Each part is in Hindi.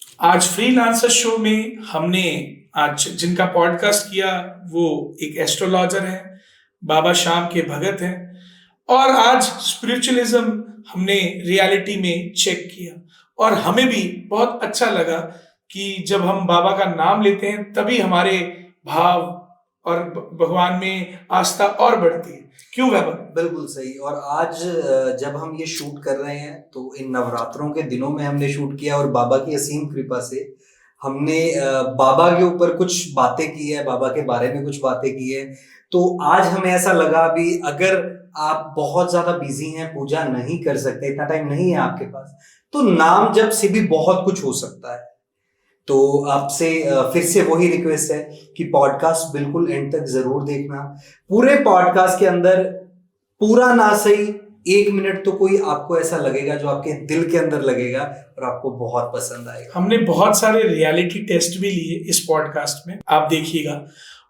आज फ्रीलांसर शो में हमने आज जिनका पॉडकास्ट किया वो एक एस्ट्रोलॉजर हैं, बाबा श्याम के भगत हैं। और आज स्पिरिचुअलिज्म हमने रियलिटी में चेक किया और हमें भी बहुत अच्छा लगा कि जब हम बाबा का नाम लेते हैं तभी हमारे भाव और भगवान में आस्था और बढ़ती है। क्यों वैभव? बिल्कुल सही। और आज जब हम ये शूट कर रहे हैं तो इन नवरात्रों के दिनों में हमने शूट किया और बाबा की असीम कृपा से हमने बाबा के ऊपर कुछ बातें की है, बाबा के बारे में कुछ बातें की है। तो आज हमें ऐसा लगा भी अगर आप बहुत ज्यादा बिजी हैं, पूजा नहीं कर सकते, इतना टाइम नहीं है आपके पास, तो नाम जप से भी बहुत कुछ हो सकता है। तो आपसे फिर से वही रिक्वेस्ट है कि पॉडकास्ट बिल्कुल एंड तक जरूर देखना। पूरे पॉडकास्ट के अंदर पूरा ना सही 1 मिनट तो कोई आपको ऐसा लगेगा जो आपके दिल के अंदर लगेगा और आपको बहुत पसंद आएगा। हमने बहुत सारे रियलिटी टेस्ट भी लिए इस पॉडकास्ट में, आप देखिएगा।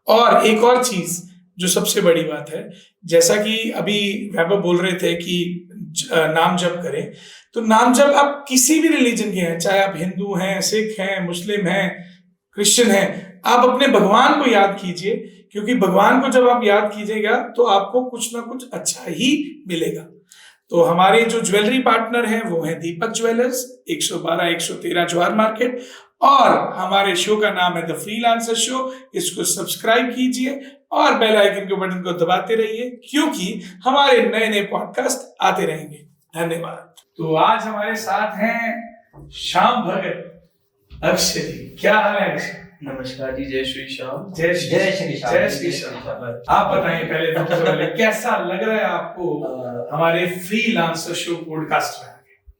और एक और चीज जो सबसे बड़ी बात है, जैसा कि अभी वैभव बोल रहे थे कि नाम जप करें, तो नाम जप आप किसी भी रिलीजन के हैं, चाहे आप हिंदू हैं, सिख हैं, मुस्लिम हैं, क्रिश्चियन हैं, आप अपने भगवान को याद कीजिए, क्योंकि भगवान को जब आप याद कीजिएगा तो आपको कुछ ना कुछ अच्छा ही मिलेगा। तो हमारे जो ज्वेलरी पार्टनर हैं वो हैं दीपक ज्वेलर्स, 112-113 जवाहर मार्केट, और हमारे शो का नाम है द फ्रीलांसर शो। इसको सब्सक्राइब कीजिए और बेल आइकन के बटन को दबाते रहिए, क्योंकि हमारे नए नए पॉडकास्ट आते रहेंगे। धन्यवाद। तो आज हमारे साथ हैं श्याम भगत अक्षय जी। क्या हाल है अक्षय? नमस्कार जी, जय श्री श्याम। जय श्री श्याम। आप बताइए पहले, सबसे पहले कैसा लग रहा है आपको हमारे फ्रीलांसर शो पॉडकास्ट में?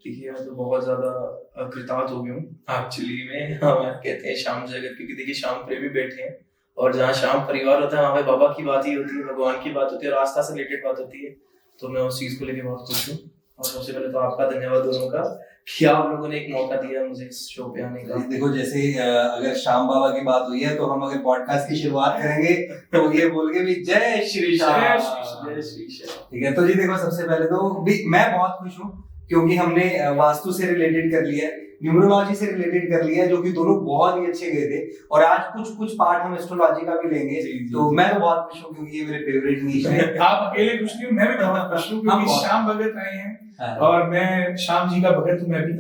देखिए, मैं तो बहुत ज्यादा कृतार्थ हो गया हूँ एक्चुअली में। हम कहते हैं श्याम जगत, क्योंकि देखिए श्याम प्रेमी बैठे हैं और जहाँ श्याम परिवार होता है वहाँ पे बाबा की बात ही होती है, भगवान की बात होती है और आस्था से रिलेटेड बात होती है। तो मैं उस चीज को लेकर बहुत खुश हूँ। और सबसे पहले तो आपका धन्यवाद दोनों का कि आप लोगों ने एक मौका दिया मुझे इस शो पे आने का। देखो, जैसे अगर श्याम बाबा की बात हुई है तो हम अगर पॉडकास्ट की शुरुआत करेंगे तो ये बोल के भी जय श्री श्याम। जय श्री श्याम। ठीक है, तो जी देखो, सबसे पहले तो भी मैं बहुत खुश हूँ क्योंकि हमने वास्तु से रिलेटेड कर लिया है, न्यूमरोलॉजी से रिलेटेड कर लिया है, जो कि दोनों बहुत ही अच्छे गए थे। और आज कुछ पार्ट हम एस्ट्रोलॉजी का भी लेंगे। तो मैं तो बहुत खुश हूँ क्योंकि ये मेरे फेवरेट नीश है। आप अकेले खुश नहीं, मैं भी बहुत खुश हूँ क्योंकि श्याम भगत आए हैं और मैं श्याम जी का भगत हूँ मैं भी,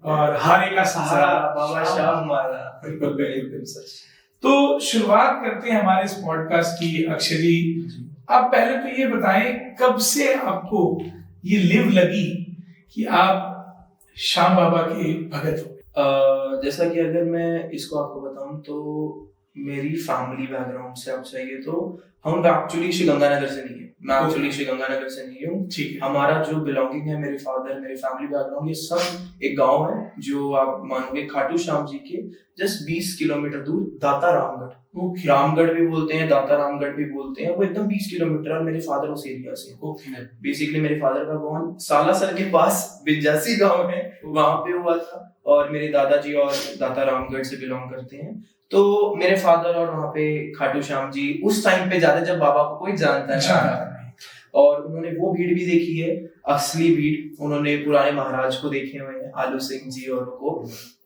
और हारे का सहारा बाबा श्याम हमारा। एकदम सच। तो शुरुआत करते हैं हमारे इस पॉडकास्ट की। अक्षय जी, आप पहले तो ये बताएं कब से आपको ये लिव लगी कि आप श्याम बाबा के भगत हो? जैसा कि अगर मैं इसको आपको बताऊं तो मेरी फैमिली बैकग्राउंड से आप चाहिए तो हम एक्चुअली श्री गंगानगर से नहीं है। मैं एक्चुअली श्री गंगानगर से नहीं हूँ। ठीक है। हमारा जो बिलोंगिंग है, मेरे फादर, मेरे फैमिली बैकग्राउंड, ये सब एक गांव है जो आप मानोगे खाटू श्याम जी के जस्ट 20 किलोमीटर दूर, दाता रामगढ़। रामगढ़ भी बोलते हैं, दाता रामगढ़ भी बोलते हैं, वो एकदम 20 किलोमीटर। और मेरे फादर उस एरिया से। बेसिकली मेरे फादर का बॉर्न सालासर के पास बिंजासी गांव है, वहां पे हुआ था। और मेरे दादाजी और दाता रामगढ़ से बिलोंग करते हैं। तो मेरे फादर और वहाँ पे खाटू श्याम जी उस टाइम पे जाते जब बाबा को कोई जानता नहीं। और उन्होंने वो भीड़ भी देखी है, असली भीड़। उन्होंने पुराने महाराज को देखे हुए हैं, आलू सिंह जी और को।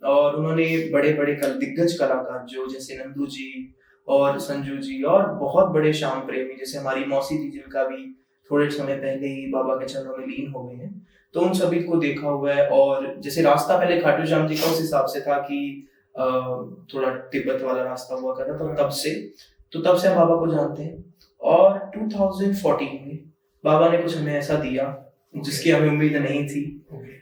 और उन्होंने बड़े बड़े दिग्गज कलाकार जो जैसे नंदू जी और संजू जी और बहुत बड़े श्याम प्रेमी जैसे हमारी मौसी जी, जिनका भी थोड़े समय पहले ही बाबा के चरणों में लीन हो गए हैं, तो उन सभी को देखा हुआ है। और जैसे रास्ता पहले खाटू श्याम जी का उस हिसाब से था कि थोड़ा तिब्बत वाला रास्ता हुआ करता, तो तब से हम बाबा को जानते हैं। और 2014 में बाबा ने कुछ हमें ऐसा दिया जिसकी हमें उम्मीद नहीं थी।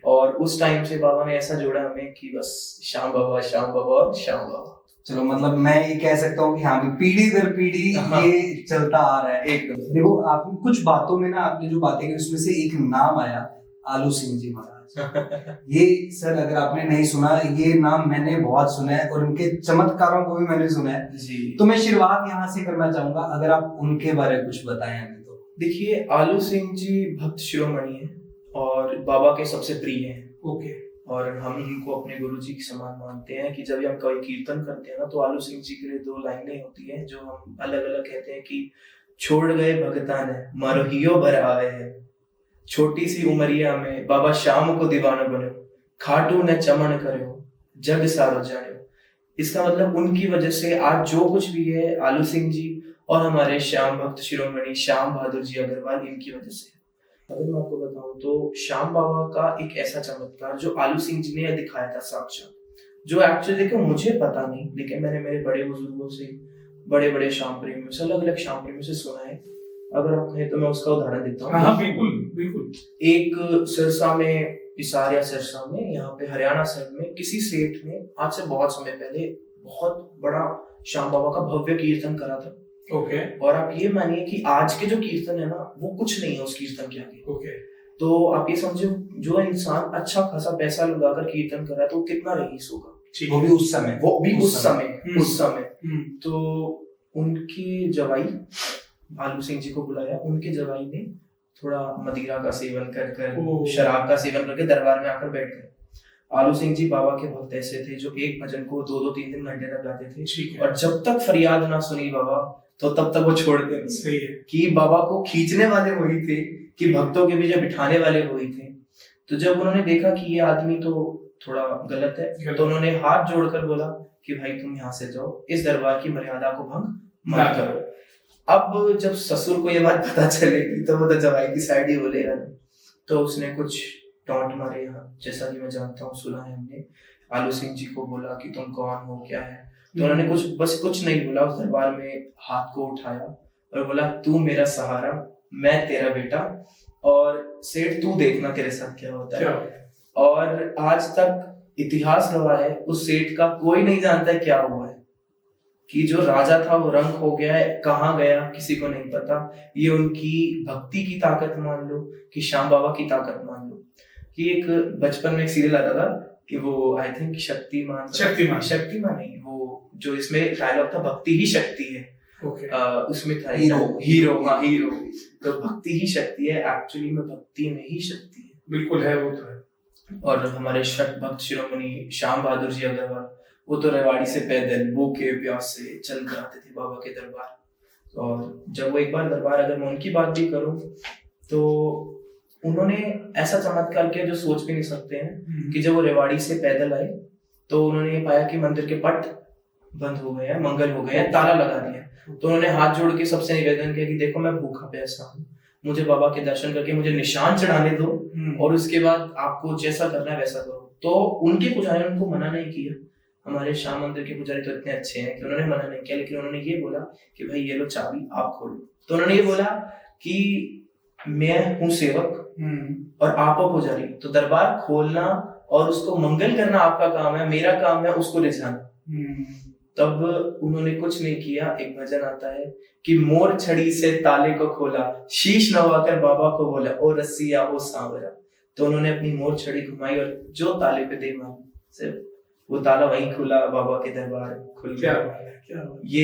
और उस टाइम से बाबा ने ऐसा जोड़ा हमें कि बस श्याम बाबा, श्याम बाबा और श्याम बाबा। चलो, मतलब मैं ये कह सकता हूँ कि हाँ भी पीढ़ी दर पीढ़ी ये चलता आ रहा है। एकदम देखो, आप कुछ बातों में ना, आपने जो बातें की उसमें से एक नाम आया, आलू सिंह जी महाराज। ये सर, अगर आपने नहीं सुना, ये नाम मैंने बहुत सुना है और उनके चमत्कारों को भी मैंने सुना है जी। तो मैं शुरुआत यहाँ से करना चाहूंगा, अगर आप उनके बारे में कुछ बताएं हमें। तो देखिए, आलू सिंह जी भक्त शिरोमणि है और बाबा के सबसे प्रिय हैं। ओके। और हम उनको अपने गुरुजी के समान मानते हैं कि जब हम कोई कीर्तन करते हैं ना, तो आलू सिंह जी के लिए 2 लाइनें होती हैं जो हम अलग अलग कहते हैं कि छोड़ गए भगता ने मरोहियो भर आवे है, छोटी सी उमरिया में बाबा श्याम को दीवाना बनो, खाटू ने चमन करो, जग सारो जाने। इसका मतलब उनकी वजह से आज जो कुछ भी है आलू सिंह जी और हमारे श्याम भक्त शिरोमणि श्याम बहादुर जी अग्रवाल, इनकी वजह से। अगर मैं आपको बताऊं तो श्याम बाबा का एक ऐसा चमत्कार जो आलू सिंह जी ने दिखाया था साक्षात, जो एक्चुअली देखो मुझे पता नहीं, लेकिन मैंने मेरे बड़े बुजुर्गों से, बड़े बड़े श्याम प्रेमियों से, अलग अलग श्याम प्रेमियों से सुना है। अगर आप कहें तो मैं उसका उदाहरण देता हूँ। हाँ बिल्कुल बिल्कुल। एक सिरसा में, इसारिया सिरसा में, यहाँ पे हरियाणा साइड में किसी सेठ ने आज से बहुत समय पहले बहुत बड़ा श्याम बाबा का भव्य कीर्तन करा था। ओके। और आप ये मानिए कि आज के जो कीर्तन है ना, वो कुछ नहीं है उस कीर्तन के आगे। ओके। तो आप ये समझो, जो इंसान अच्छा खासा पैसा लगाकर कीर्तन कर रहा है तो कितना रईस होगा, वो भी उस समय, उस समय। तो उनकी जवाई आलू सिंह जी को बुलाया, उनके जवाई ने थोड़ा मदिरा का सेवन कर शराब का सेवन करके दरबार में आकर बैठ गए। आलू सिंह जी बाबा के भक्त ऐसे थे जो एक भजन को 2-3 घंटे तक गाते थे, और जब तक फरियाद ना सुनी बाबा तो तब तक वो छोड़ते नहीं। सही है कि बाबा को खींचने वाले वही थे, कि भक्तों के बीच बिठाने वाले वही थे। तो जब उन्होंने देखा कि ये आदमी तो थोड़ा गलत है, तो उन्होंने हाथ जोड़कर बोला कि भाई तुम यहाँ से जाओ, इस दरबार की मर्यादा को भंग मत करो। अब जब ससुर को ये बात पता चलेगी तो वो तो जवाई की साइड ही बोलेगा ना। तो उसने कुछ टॉन्ट मारे, जैसा कि मैं जानता हूँ, सुना है हमने, आलू सिंह जी को बोला कि तुम कौन हो, क्या है। तो उन्होंने कुछ नहीं बोला, उस दरबार में हाथ को उठाया और बोला तू मेरा सहारा, मैं तेरा बेटा, और सेठ तू देखना तेरे साथ क्या होता है। और आज तक इतिहास गवाह है, उस सेठ का कोई नहीं जानता है क्या हुआ है, कि जो राजा था वो रंग हो गया है, कहाँ गया किसी को नहीं पता। ये उनकी भक्ति की ताकत मान लो, कि श्याम बाबा की ताकत मान लो। कि एक बचपन में एक सीरियल आता था कि वो आई थिंक शक्तिमान नहीं, वो जो इसमें डायलॉग था भक्ति ही शक्ति है। उसमें था हीरो। तो भक्ति ही शक्ति है, एक्चुअली में भक्ति में ही शक्ति है। बिल्कुल है, वो तो है। और हमारे शत भक्त शिरोमणि श्याम बहादुर जी अग्रवाल, वो तो रेवाड़ी से पैदल भूखे प्यास से चल कर आते थे बाबा के दरबार। और जब वो एक बार दरबार, अगर मैं उनकी बात भी करूं तो उन्होंने ऐसा चमत्कार किया जो सोच भी नहीं सकते हैं। कि जब वो रेवाड़ी से पैदल आए तो उन्होंने ये पाया कि मंदिर के पट बंद हो गए हैं, मंगल हो गए हैं, ताला लगा दिया। तो उन्होंने हाथ जोड़ के सबसे निवेदन किया कि देखो मैं भूखा प्यासा हूँ, मुझे बाबा के दर्शन करके मुझे निशान चढ़ाने दो, और उसके बाद आपको जैसा करना है वैसा करो। तो उनके पुजारी ने उनको मना नहीं किया। हमारे श्याम मंदिर के पुजारी तो इतने अच्छे हैं कि उन्होंने मना नहीं किया, लेकिन उन्होंने ये बोला कि भाई ये लो चाबी, आप खोलो। तो उन्होंने ये बोला कि मैं हूँ सेवक और आप हो पुजारी, तो दरबार खोलना और उसको मंगल करना आपका काम है, मेरा काम है उसको रिझाना। तब उन्होंने कुछ नहीं किया। एक भजन आता है कि मोर छड़ी से ताले को खोला, शीश नवाकर बाबा को बोला, ओ रसिया ओ सांवरा। तो उन्होंने अपनी मोर छड़ी घुमाई और जो ताले पे दे मारी, सिर्फ वो ताला वहीं खुला, बाबा के दरबार खुल गया। क्या ये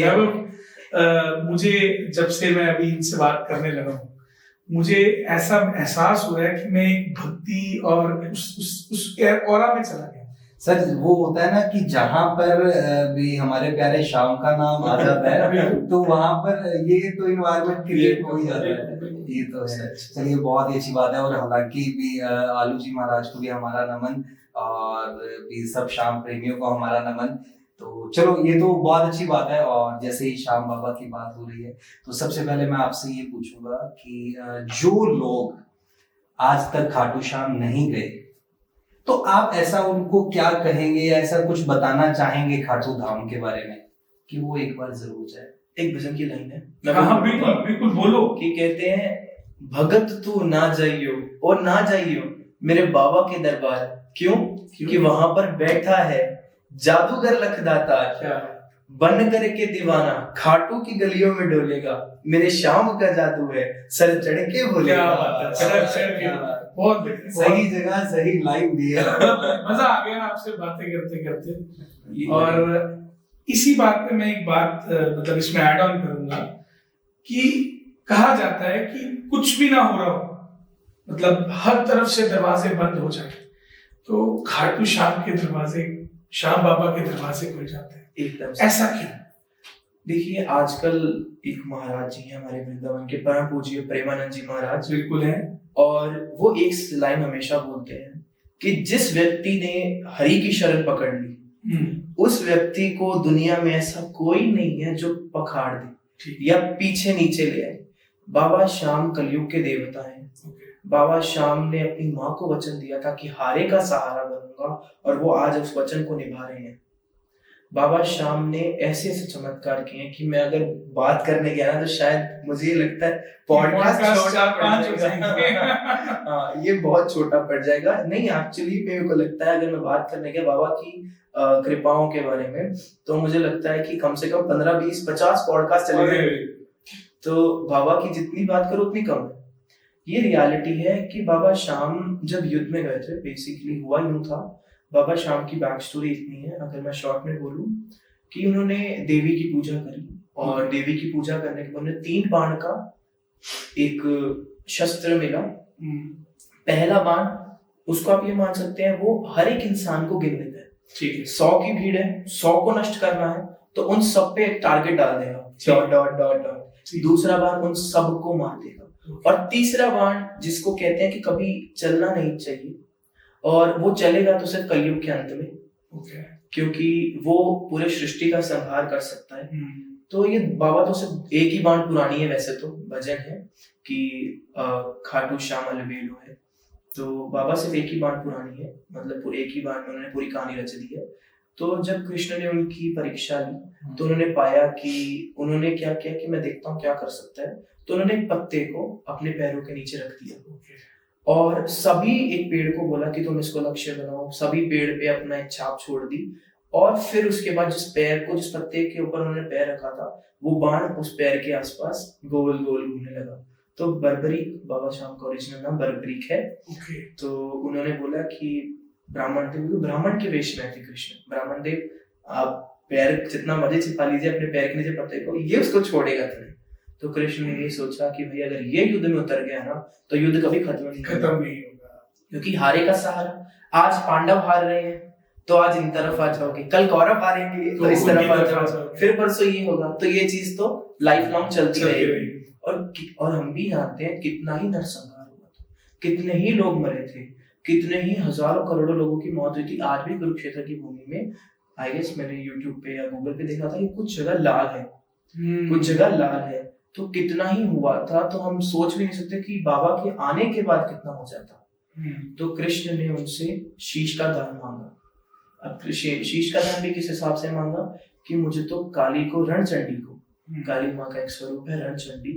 मुझे जब से मैं अभी इनसे बात करने लगा हूँ, मुझे ऐसा एहसास हुआ है कि मैं एक भक्ति और उस ऑरा में चला गया। सर वो होता है ना कि जहाँ पर भी हमारे प्यारे श्याम का नाम आ जाता है तो वहां पर ये तो इन्वायरमेंट क्रिएट हो ही जाता है। ये तो है। चलिए बहुत ही अच्छी बात है। और हालांकि भी आलू जी महाराज को भी हमारा नमन, और भी सब श्याम प्रेमियों को हमारा नमन। तो चलो ये तो बहुत अच्छी बात है। और जैसे ही श्याम बाबा की बात हो रही है तो सबसे पहले मैं आपसे ये पूछूंगा कि जो लोग आज तक खाटू श्याम नहीं गए तो आप ऐसा उनको क्या कहेंगे, या ऐसा कुछ बताना चाहेंगे खाटू धाम के बारे में कि वो एक बार जरूर जाए? एक भजन की लाइन है, बिल्कुल बोलो, कि कहते हैं भगत तू ना जाइयो और ना जाइयो मेरे बाबा के दरबार, क्यों? कि वहां पर बैठा है जादूगर लखदाता, बन करके दीवाना खाटू की गलियों में डोलेगा, मेरे श्याम का जादू है सर चढ़ के बोलेगा। बहुत सही जगह सही लाइन दी है। मजा आ गया आपसे बातें करते करते। और इसी बात पे मैं एक बात मतलब इसमें ऐड ऑन करूंगा कि कहा जाता है कि कुछ भी ना हो रहा हो, मतलब हर तरफ से दरवाजे बंद हो जाए तो खाटू श्याम के दरवाजे, श्याम बाबा के दरवाजे खुल जाते हैं। एकदम ऐसा क्यों? देखिए आजकल एक महाराज जी हैं हमारे वृंदावन के, परम पूज्य प्रेमानंद जी महाराज, बिल्कुल है। और वो एक लाइन हमेशा बोलते हैं कि जिस व्यक्ति ने हरि की शरण पकड़ ली उस व्यक्ति को दुनिया में ऐसा कोई नहीं है जो पखाड़ दे या पीछे नीचे ले आए। बाबा श्याम कलयुग के देवता हैं। बाबा श्याम ने अपनी माँ को वचन दिया था कि हारे का सहारा बनूंगा, और वो आज उस वचन को निभा रहे हैं। बाबा श्याम ने ऐसे ऐसे चमत्कार किए हैं कि मैं अगर बात करने गया ना तो शायद मुझे ये लगता है पॉडकास्ट छोटा पड़ जाएगा। हाँ, ये बहुत छोटा पड़ जाएगा। नहीं, एक्चुअली मेरे को लगता है अगर मैं बात करने गया बाबा की कृपाओं के बारे में, तो मुझे लगता है कि कम से कम 15, 20, 50 पॉडकास्ट चलेंगे। तो बाबा की जितनी बात करो उतनी कम है। ये रियलिटी है कि बाबा श्याम जब युद्ध में गए थे, बेसिकली हुआ यूं था। बाबा श्याम की बैक स्टोरी इतनी है, अगर मैं शॉर्ट में बोलूं, कि उन्होंने देवी की पूजा करी, और देवी की पूजा करने के बाद उन्हें 3 बाण का एक शस्त्र मिला। पहला बाण, उसको आप ये मान सकते हैं, वो हर एक इंसान को गिन देता है। ठीक है, 100 की भीड़ है, 100 को नष्ट करना है, तो उन सब पे एक टारगेट डाल देगा, डॉट डॉट डॉट डॉट। दूसरा बाण उन सब को मार देगा। और तीसरा बाण, जिसको कहते हैं कि कभी चलना नहीं चाहिए, और वो चलेगा तो सिर्फ कलयुग के अंत में, क्योंकि वो पूरे सृष्टि का संहार कर सकता है। तो ये बाबा तो सिर्फ एक ही बाण पुरानी है, वैसे तो भजन है कि खाटू श्याम अलबेलो है, तो बाबा सिर्फ एक ही बाण पुरानी है, मतलब एक ही बाण में उन्होंने पूरी कहानी रच दी है। तो जब कृष्ण ने उनकी परीक्षा ली तो उन्होंने पाया कि उन्होंने क्या किया कि मैं देखता हूँ क्या कर सकता है। तो उन्होंने एक पत्ते को अपने पैरों के नीचे रख दिया, और सभी एक पेड़ को बोला कि तुम इसको लक्ष्य बनाओ। सभी पेड़ पे अपना एक छाप छोड़ दी, और फिर उसके बाद जिस पत्ते के ऊपर उन्होंने पैर रखा था, वो बाण उस पैर के आसपास गोल गोल घूमने लगा। तो बर्बरीक, बाबा श्याम का ओरिजिनल नाम बर्बरीक है। तो उन्होंने बोला कि ब्राह्मण के वेश में थे कृष्ण। ब्राह्मण देव, आप पैर जितना मर्जी छिपा लीजिए अपने पैर के नीचे पत्ते को, ये उसको छोड़ेगा नहीं। तो कृष्ण ने ये सोचा कि भाई अगर ये युद्ध में उतर गया ना तो युद्ध कभी खत्म नहीं होगा, क्योंकि हारे का सहारा। आज पांडव हार रहे हैं तो आज इन तरफ आ जाओगे, कल कौरव हारेंगे तो इस तरफ आ जाओगे, फिर परसों ये होगा। तो ये चीज तो लाइफ लॉन्ग चलती रहेगी। और हम भी जानते हैं कितना ही नरसंहार हुआ था, कितने ही लोग मरे थे, कितने ही हजारों करोड़ों लोगों की मौत हुई थी। आज भी कुरुक्षेत्र की भूमि में, आई गेस मैंने यूट्यूब पे या गूगल पे देखा था कि कुछ जगह लाल है, कुछ जगह लाल है। तो कितना ही हुआ था, तो हम सोच भी नहीं सकते कि बाबा के आने के बाद कितना हो जाता। तो कृष्ण ने उनसे शीश का दान मांगा। अब शीश का दान भी किस हिसाब से मांगा कि मुझे तो काली को, रणचंडी को, काली माँ का एक स्वरूप है रणचंडी,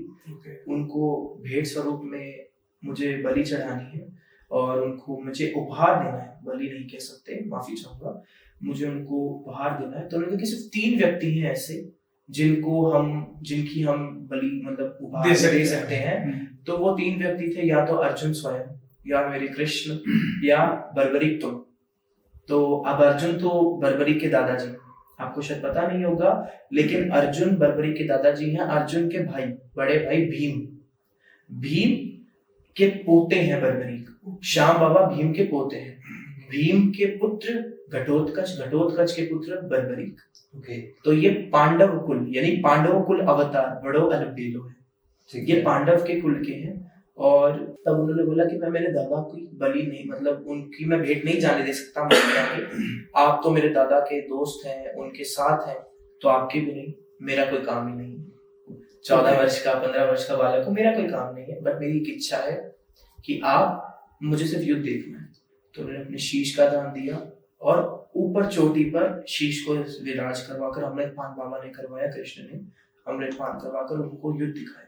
उनको भेंट स्वरूप में मुझे बलि चढ़ानी है, और उनको मुझे उपहार देना है। बलि नहीं कह सकते, माफी चाहूंगा, मुझे उनको उपहार देना है। तो उन्होंने कहा कि सिर्फ 3 व्यक्ति हैं ऐसे जिनकी हम बलि मतलब उपहार दे सकते हैं। तो वो 3 व्यक्ति थे, या तो अर्जुन स्वयं, या मेरे कृष्ण, या बर्बरीक तुम। तो अब अर्जुन तो बर्बरीक के दादाजी, आपको शायद पता नहीं होगा, लेकिन अर्जुन बर्बरीक के दादाजी हैं। अर्जुन के भाई, बड़े भाई भीम के पोते हैं बर्बरीक। श्याम बाबा भीम के पोते हैं। भीम के पुत्र घटोत्कच के पुत्र बर्बरीक। तो ये पांडव कुल, यानी पांडव कुल अवतार बड़ो अलबेलो है, ये पांडव के कुल के हैं। और तब उन्होंने बोला कि मैं मेरे दादा की बलि नहीं, मतलब उनकी मैं भेंट नहीं जाने दे सकता। आप तो मेरे दादा के दोस्त हैं, उनके साथ हैं, तो आपके भी नहीं, मेरा कोई काम ही नहीं है। 14 वर्ष का 15 वर्ष का बालक को मेरा कोई काम नहीं है, बट मेरी एक इच्छा है कि आप मुझे सिर्फ युद्ध देखना है। तो उन्होंने अपने शीश का दान दिया, और ऊपर चोटी पर शीश को विराज करवाकर अमृतपान बाबा ने करवाया। कृष्ण ने अमृतपान करवाकर उनको युद्ध दिखाया।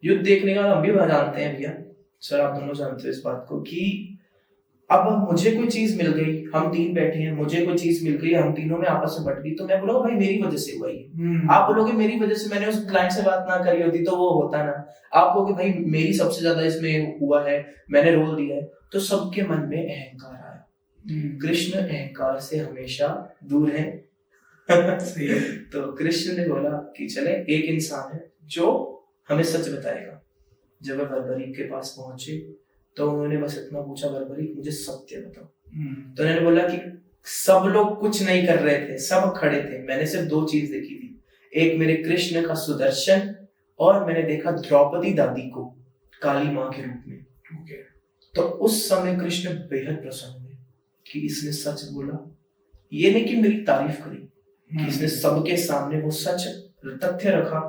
युद्ध देखने का हम भी जानते हैं भैया, सर आप दोनों जानते हो इस बात को, कि अब मुझे कोई चीज मिल गई, हम 3 बैठे हैं, मुझे कोई चीज मिल गई, हम तीनों में आपस में बट गई, तो मैं बोलूंगा भाई मेरी वजह से हुआ ये। आप बोलोगे मेरी वजह से, मैंने उस क्लाइंट से बात ना करी होती तो वो होता ना। आप कहोगे भाई मेरी सबसे ज्यादा इसमें हुआ है, मैंने रोल दिया है। तो सबके मन में अहंकार आया। कृष्ण अहंकार से हमेशा दूर है। तो कृष्ण ने बोला कि चले, एक इंसान है जो हमें सच बताएगा। जब वह बर्बरीक के पास पहुंचे तो उन्होंने बस इतना पूछा, बर्बरीक मुझे सत्य बताओ। तो उन्होंने बोला कि सब लोग कुछ नहीं कर रहे थे, सब खड़े थे, मैंने सिर्फ 2 चीज देखी थी, एक मेरे कृष्ण का सुदर्शन, और मैंने देखा द्रौपदी दादी को काली माँ के रूप में। तो उस समय कृष्ण बेहद प्रसन्न हुए कि इसने सच बोला, ये नहीं कि मेरी तारीफ करी, कि इसने सबके सामने वो सच तथ्य रखा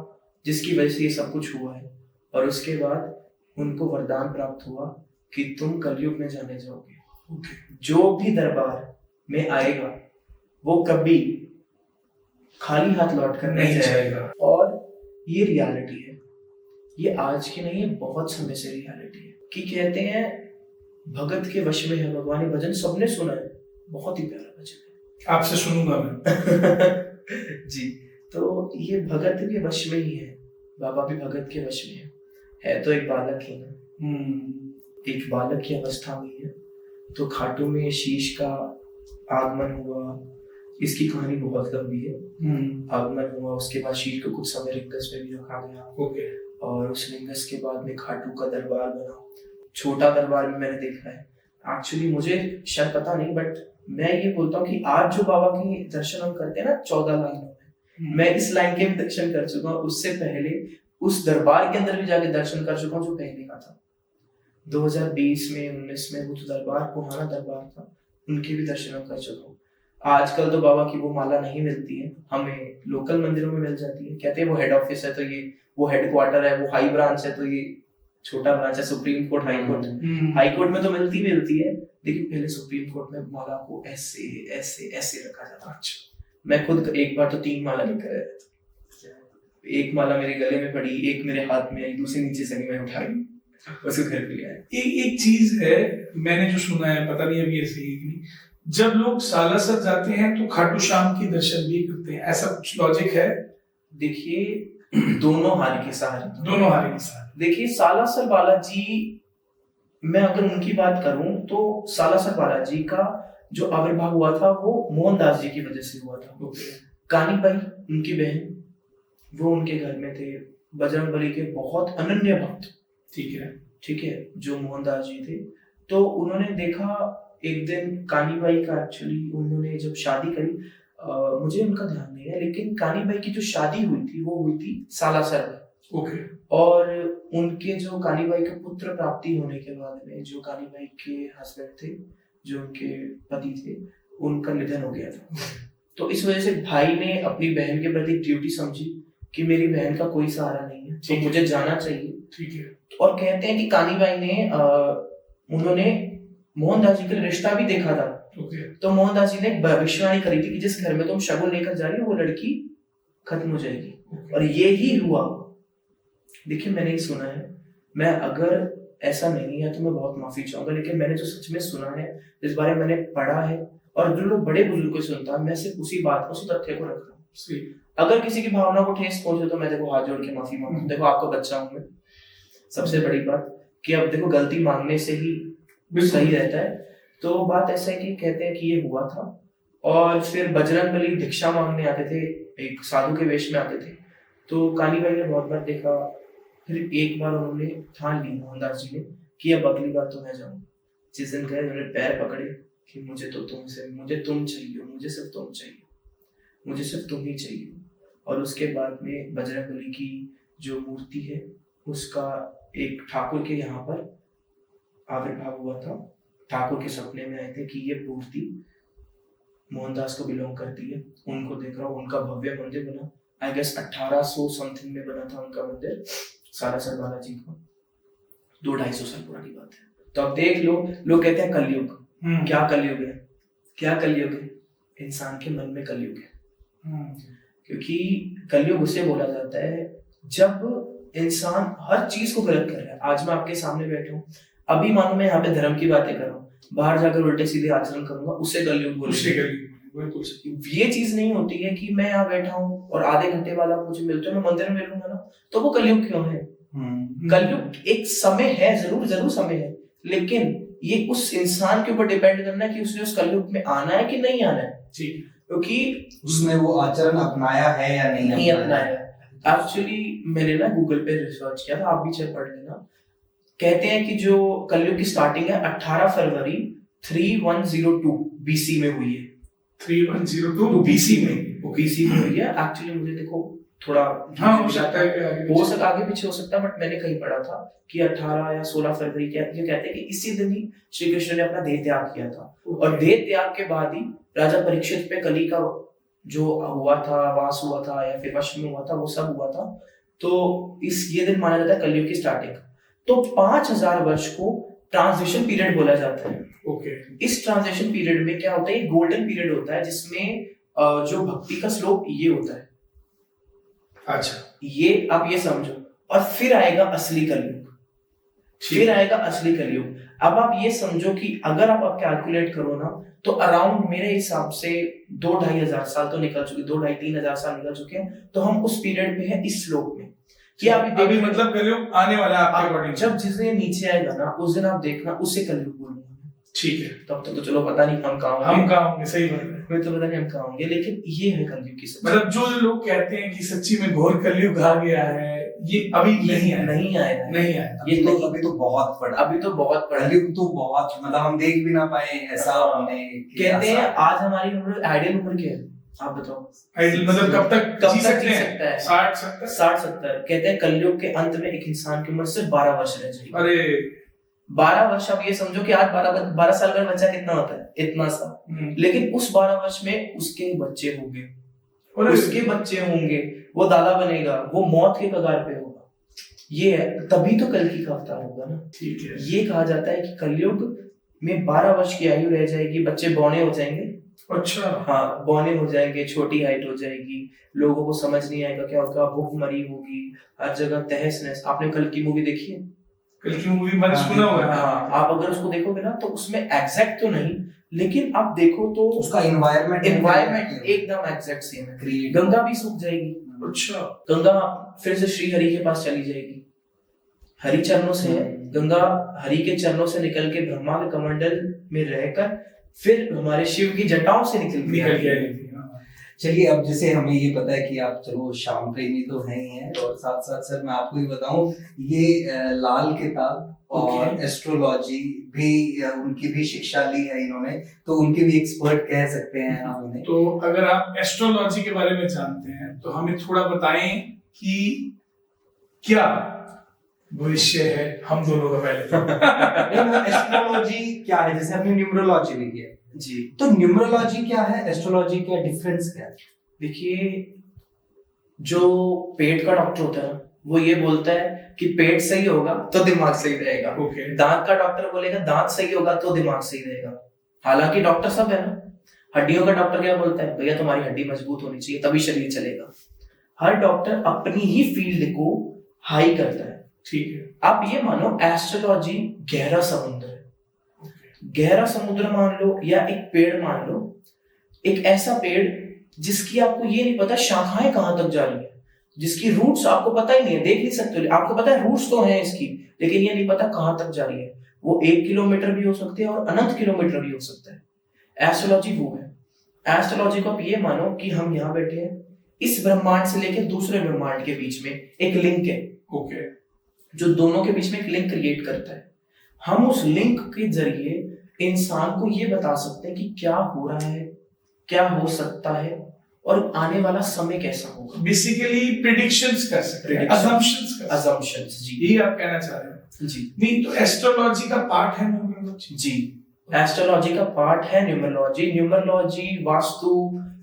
जिसकी वजह से ये सब कुछ हुआ है। और उसके बाद उनको वरदान प्राप्त हुआ कि तुम कलयुग में जाने जाओगे। जो भी दरबार में आएगा वो कभी खाली हाथ लौट कर नहीं जाएगा। और ये रियलिटी है, ये आज की नहीं है, बहुत समय से रियलिटी है। कि कहते हैं भगत के वश में है भगवान, ये भजन सबने सुना है, बहुत ही प्यारा भजन है, आपसे सुनूंगा मैं। जी। तो ये भगत के वश में ही है, बाबा भी भगत के वश में है तो एक बालक ही ना, एक बालक की अवस्था में है। तो खाटू में शीश का आगमन हुआ, इसकी कहानी बहुत लंबी है। आगमन हुआ, उसके बाद शीश को कुछ समय रिंगस में भी रखा गया। और उस रिंगस के बाद में खाटू का दरबार बना। छोटा दरबार भी मैंने देखा है। एक्चुअली मुझे शायद पता नहीं, बट मैं ये बोलता हूँ कि आज जो बाबा के दर्शन हम करते हैं ना 14 लाइनों में, मैं इस लाइन के भी दर्शन कर चुका हूँ। उससे पहले उस दरबार के अंदर भी जाके दर्शन कर चुका हूँ जो पहले का था। 2020 में 19 में वो जो दरबार, पुराना दरबार था, उनके भी दर्शन कर चुका हूँ। आजकल तो बाबा की वो माला नहीं मिलती है, हमें लोकल मंदिरों में मिल जाती है। कहते हैं वो हेड ऑफिस है तो ये, वो हेड क्वार्टर है, वो हाई ब्रांच है तो ये छोटा ब्रांच है। Supreme court, high court, high court में तो मिलती है, लेकिन पहले सुप्रीम कोर्ट में माला को ऐसे ऐसे ऐसे रखा जाता। अच्छा, मैं खुद एक बार तो 3 माला लेकर आया था। एक माला मेरे गले में पड़ी, एक मेरे हाथ में आई, दूसरी नीचे से मैं उठाई, उसको घर पे ले आया। एक चीज है, मैंने जो सुना है, पता नहीं अभी ऐसे ही नहीं, जब लोग सालासर जाते हैं तो खाटू श्याम की दर्शन भी करते हैं, ऐसा कुछ लॉजिक है? देखिए दोनों हाल के सहारे, देखिए सालासर बालाजी, मैं अगर उनकी बात करूं तो सालासर बालाजी का जो आविर्भाव हुआ था वो मोहनदास जी की वजह से हुआ था। कानी बाई उनकी बहन, वो उनके घर में थे, बजरंगबली के बहुत अनन्य भक्त, ठीक है, जो मोहनदास जी थे। तो उन्होंने देखा एक दिन कानी बाई का, एक्चुअली उन्होंने जब शादी करी, मुझे उनका ध्यान नहीं है, लेकिन कानी बाई की जो शादी हुई थी वो हुई थी सालासर में। और उनके जो कानी बाई के पुत्र प्राप्ति होने के बाद में, जो कानी बाई के हस्बैंड थे, जो उनके पति थे, उनका निधन हो गया था। तो इस वजह से भाई ने अपनी बहन के प्रति ड्यूटी समझी कि मेरी बहन का कोई सहारा नहीं है, तो मुझे जाना चाहिए। ठीक है। और कहते हैं कि कानी बाई ने उन्होंने मोहनदास जी का रिश्ता भी देखा था। तो मोहनदास जी ने भविष्यवाणी करी थी कि जिस घर में तुम शगुन लेकर जा रही हो वो लड़की खत्म हो जाएगी। और ये ही हुआ। देखिए मैंने ही सुना है, मैं अगर ऐसा नहीं है तो मैं बहुत माफी चाहूंगा, लेकिन मैंने जो सच में सुना है, इस बारे में मैंने पढ़ा है, और जो लोग बड़े बुजुर्ग को सुनता है, मैं सिर्फ उसी बात, उसी तथ्य को रख रहा हूँ। अगर किसी की भावना को ठेस पहुंचे तो मैं देखो हाथ जोड़ के माफी मांगू। देखो आपका बच्चा हूं मैं, सबसे बड़ी बात कि अब देखो गलती मांगने से ही सही रहता है। तो बात ऐसा है कि कहते हैं कि ये हुआ था। और फिर बजरंगबली भिक्षा मांगने आते थे, एक साधु के वेश में आते थे। तो कानी बाई ने बहुत बार देखा, फिर एक बार उन्होंने ठान ली मोहनदास जी ने कि अब अगली बार तो मैं जाऊं। जिस दिन गए उन्होंने पैर पकड़े कि मुझे तो तुमसे, मुझे तुम चाहिए, मुझे सिर्फ तुम चाहिए, मुझे सिर्फ तुम ही चाहिए। और उसके बाद में बजरंगबली की जो मूर्ति है उसका एक ठाकुर के यहाँ पर आविर्भाव हुआ था। ठाकुर के सपने में आए थे कि ये मूर्ति मोहनदास को बिलोंग करती है, उनको देख रहा हूँ। उनका भव्य मंदिर बना, आई गेस 1800 समथिंग में बना था उनका मंदिर, सालासर बालाजी का। 200-250 साल पुरानी बात है। तो अब देख लो, लोग कहते हैं कलयुग। क्या कलयुग है? क्या कलयुग है? इंसान के मन में कलयुग है। क्योंकि कलयुग उसे बोला जाता है जब इंसान हर चीज को गलत कर रहा है। आज मैं आपके सामने बैठा हूँ, अभी मानो मैं यहाँ पे धर्म की बातें कर रहा हूँ, बाहर जाकर उल्टे सीधे आचरण करूंगा, उससे कलयुग बोलेंगे। ये चीज नहीं होती है कि मैं यहाँ बैठा हूँ और आधे घंटे बाद आप मुझे मिलते हो, मैं मंदिर में मिलूंगा ना, तो वो कलयुग क्यों है? कलयुग एक समय है, जरूर समय है, लेकिन ये उस इंसान के ऊपर डिपेंड करना है कि उसने उस कलयुग में आना है कि नहीं आना है। क्योंकि उसने वो आचरण अपनाया है या नहीं अपनाया। एक्चुअली मैंने ना गूगल पे रिसर्च किया था, आप भी चेक पढ़ लेना। कहते हैं कि जो कलयुग की स्टार्टिंग है 18 फरवरी 3102 बीसी में हुई है। 3102 बीसी में हुई है। एक्चुअली मुझे देखो थोड़ा हाँ, हो सकता है कि आगे पीछे हो सकता है, बट मैंने कहीं पढ़ा था कि 18 या 16 फरवरी के ये कहते हैं कि इसी दिन ही श्री कृष्ण ने अपना देह त्याग किया था। और देह त्याग के बाद ही राजा परीक्षित पे कली का जो हुआ था, वास हुआ था या फिर वश में हुआ था, वो सब हुआ था। तो ये दिन माना जाता है कलयुग की स्टार्टिंग। तो 5000 वर्ष को ट्रांजिशन पीरियड बोला जाता है। ओके। इस ट्रांजिशन पीरियड में क्या होता है, गोल्डन पीरियड होता है जिसमें जो भक्ति का स्लोप ये होता है। अच्छा, ये आप ये समझो। और फिर आएगा असली कलयुग, फिर आएगा असली कलयुग। अब आप ये समझो कि अगर आप कैलकुलेट करो ना, तो अराउंड मेरे हिसाब से 2-2.5 हजार साल तो निकल चुके, 2-2.5-3 हजार साल निकल चुके हैं। तो हम उस पीरियड में है इस श्लोक में कि अभी मतलब कलयुग आने वाला है आपके अकॉर्डिंग। जब जिस दिन नीचे आएगा ना, उस दिन आप देखना उसे कलयुग बोलूंगा। ठीक है, तब तक तो चलो पता नहीं हम कहाँ होंगे, सही बात है, हमें तो पता नहीं हम कहाँ होंगे, लेकिन ये है कलयुग की सच्चाई। मतलब जो लोग कहते हैं कि सच्ची में घोर कलयुग आ गया है, ये अभी नहीं आया। ये तो अभी तो बहुत पड़ा, कलयुग तो बहुत, मतलब हम देख भी ना पाए ऐसा होने। कहते हैं आज हमारी उम्र, आइडियल उम्र क्या है आप बताओ? मतलब कब तक जी सकते हैं? 60-70। कहते हैं कलयुग के अंत में एक इंसान की उम्र सिर्फ 12 वर्ष रह जाएगी। अरे 12 वर्ष, आप ये समझो कि आज 12 साल का बच्चा कितना होता है, इतना सा। लेकिन उस 12 वर्ष में उसके बच्चे होंगे, वो दादा बनेगा, वो मौत के कगार पे होगा। ये है, तभी तो कल की का अवतार होगा ना। ठीक है। ये कहा जाता है कि कलयुग में 12 वर्ष की आयु रह जाएगी, बच्चे बौने हो जाएंगे। अच्छा, हाँ, बौने हो जाएंगे, छोटी हाइट हो जाएगी, लोगों को समझ नहीं आएगा क्या होगा, भूखमरी होगी, हर जगह तहस नहस। आपने कल की मूवी देखी है? कल की मूवी मैंने सुना हुआ है। हाँ, आप अगर उसको देखोगे ना, तो उसमें एग्जैक्ट तो नहीं, लेकिन आप देखो तो उसका एनवायरनमेंट एकदम एग्जैक्ट सेम है। गंगा भी सूख जाएगी। अच्छा, गंगा फिर से श्री हरि के पास चली जाएगी। हरि चरणों से गंगा, हरि के चरणों से निकल के ब्रह्मा के कमंडल में रहकर फिर हमारे शिव की जटाओं से निकल गया। चलिए, अब जैसे हमें ये पता है कि आप चलो श्याम प्रेमी तो हैं ही हैं, और साथ साथ सर मैं आपको ये बताऊं, ये लाल किताब और एस्ट्रोलॉजी भी उनकी भी शिक्षा ली है इन्होंने, तो उनके भी एक्सपर्ट कह सकते हैं हम उन्हें। तो अगर आप एस्ट्रोलॉजी के बारे में जानते हैं तो हमें थोड़ा बताएं कि क्या भविष्य है हम दोनों का पहले। एस्ट्रोलॉजी क्या है? जैसे हमने न्यूमरोलॉजी भी किया जी, तो न्यूमरोलॉजी क्या है, एस्ट्रोलॉजी क्या डिफरेंस क्या है? देखिए, जो पेट का डॉक्टर होता है ना, वो ये बोलता है कि पेट सही होगा तो दिमाग सही रहेगा। दांत का डॉक्टर बोलेगा दांत सही होगा तो दिमाग सही रहेगा। हालांकि डॉक्टर सब है ना। हड्डियों का डॉक्टर क्या बोलता है, भैया तुम्हारी हड्डी मजबूत होनी चाहिए तभी शरीर चलेगा। हर डॉक्टर अपनी ही फील्ड को हाई करता है। ठीक है। आप ये मानो एस्ट्रोलॉजी गहरा समुद्र है। गहरा समुद्र मान लो, या एक पेड़ मान लो, एक ऐसा पेड़ जिसकी आपको ये नहीं पता शाखाएं कहां तक जा रही है, जिसकी रूट्स आपको पता ही नहीं है, देख नहीं सकते, आपको पता है रूट्स तो हैं इसकी, लेकिन ये नहीं पता कहां तक जा रही है। वो 1 किलोमीटर भी हो सकती है और अनंत किलोमीटर भी हो सकता है। एस्ट्रोलॉजी वो है। एस्ट्रोलॉजी को आप ये मानो कि हम यहाँ बैठे हैं, इस ब्रह्मांड से लेकर दूसरे ब्रह्मांड के बीच में एक लिंक है। ओके। जो दोनों के बीच में एक लिंक क्रिएट करता है। हम उस लिंक के जरिए इंसान को ये बता सकते हैं कि क्या हो रहा है, क्या हो सकता है, और आने वाला समय कैसा होगा। बेसिकली प्रेडिक्शंस कर सकते हैं, assumptions जी, यही आप कहना चाह रहे हैं जी। नहीं तो एस्ट्रोलॉजी का पार्ट है न्यूमरोलॉजी? जी, एस्ट्रोलॉजी का पार्ट है न्यूमरोलॉजी। न्यूमरोलॉजी, वास्तु,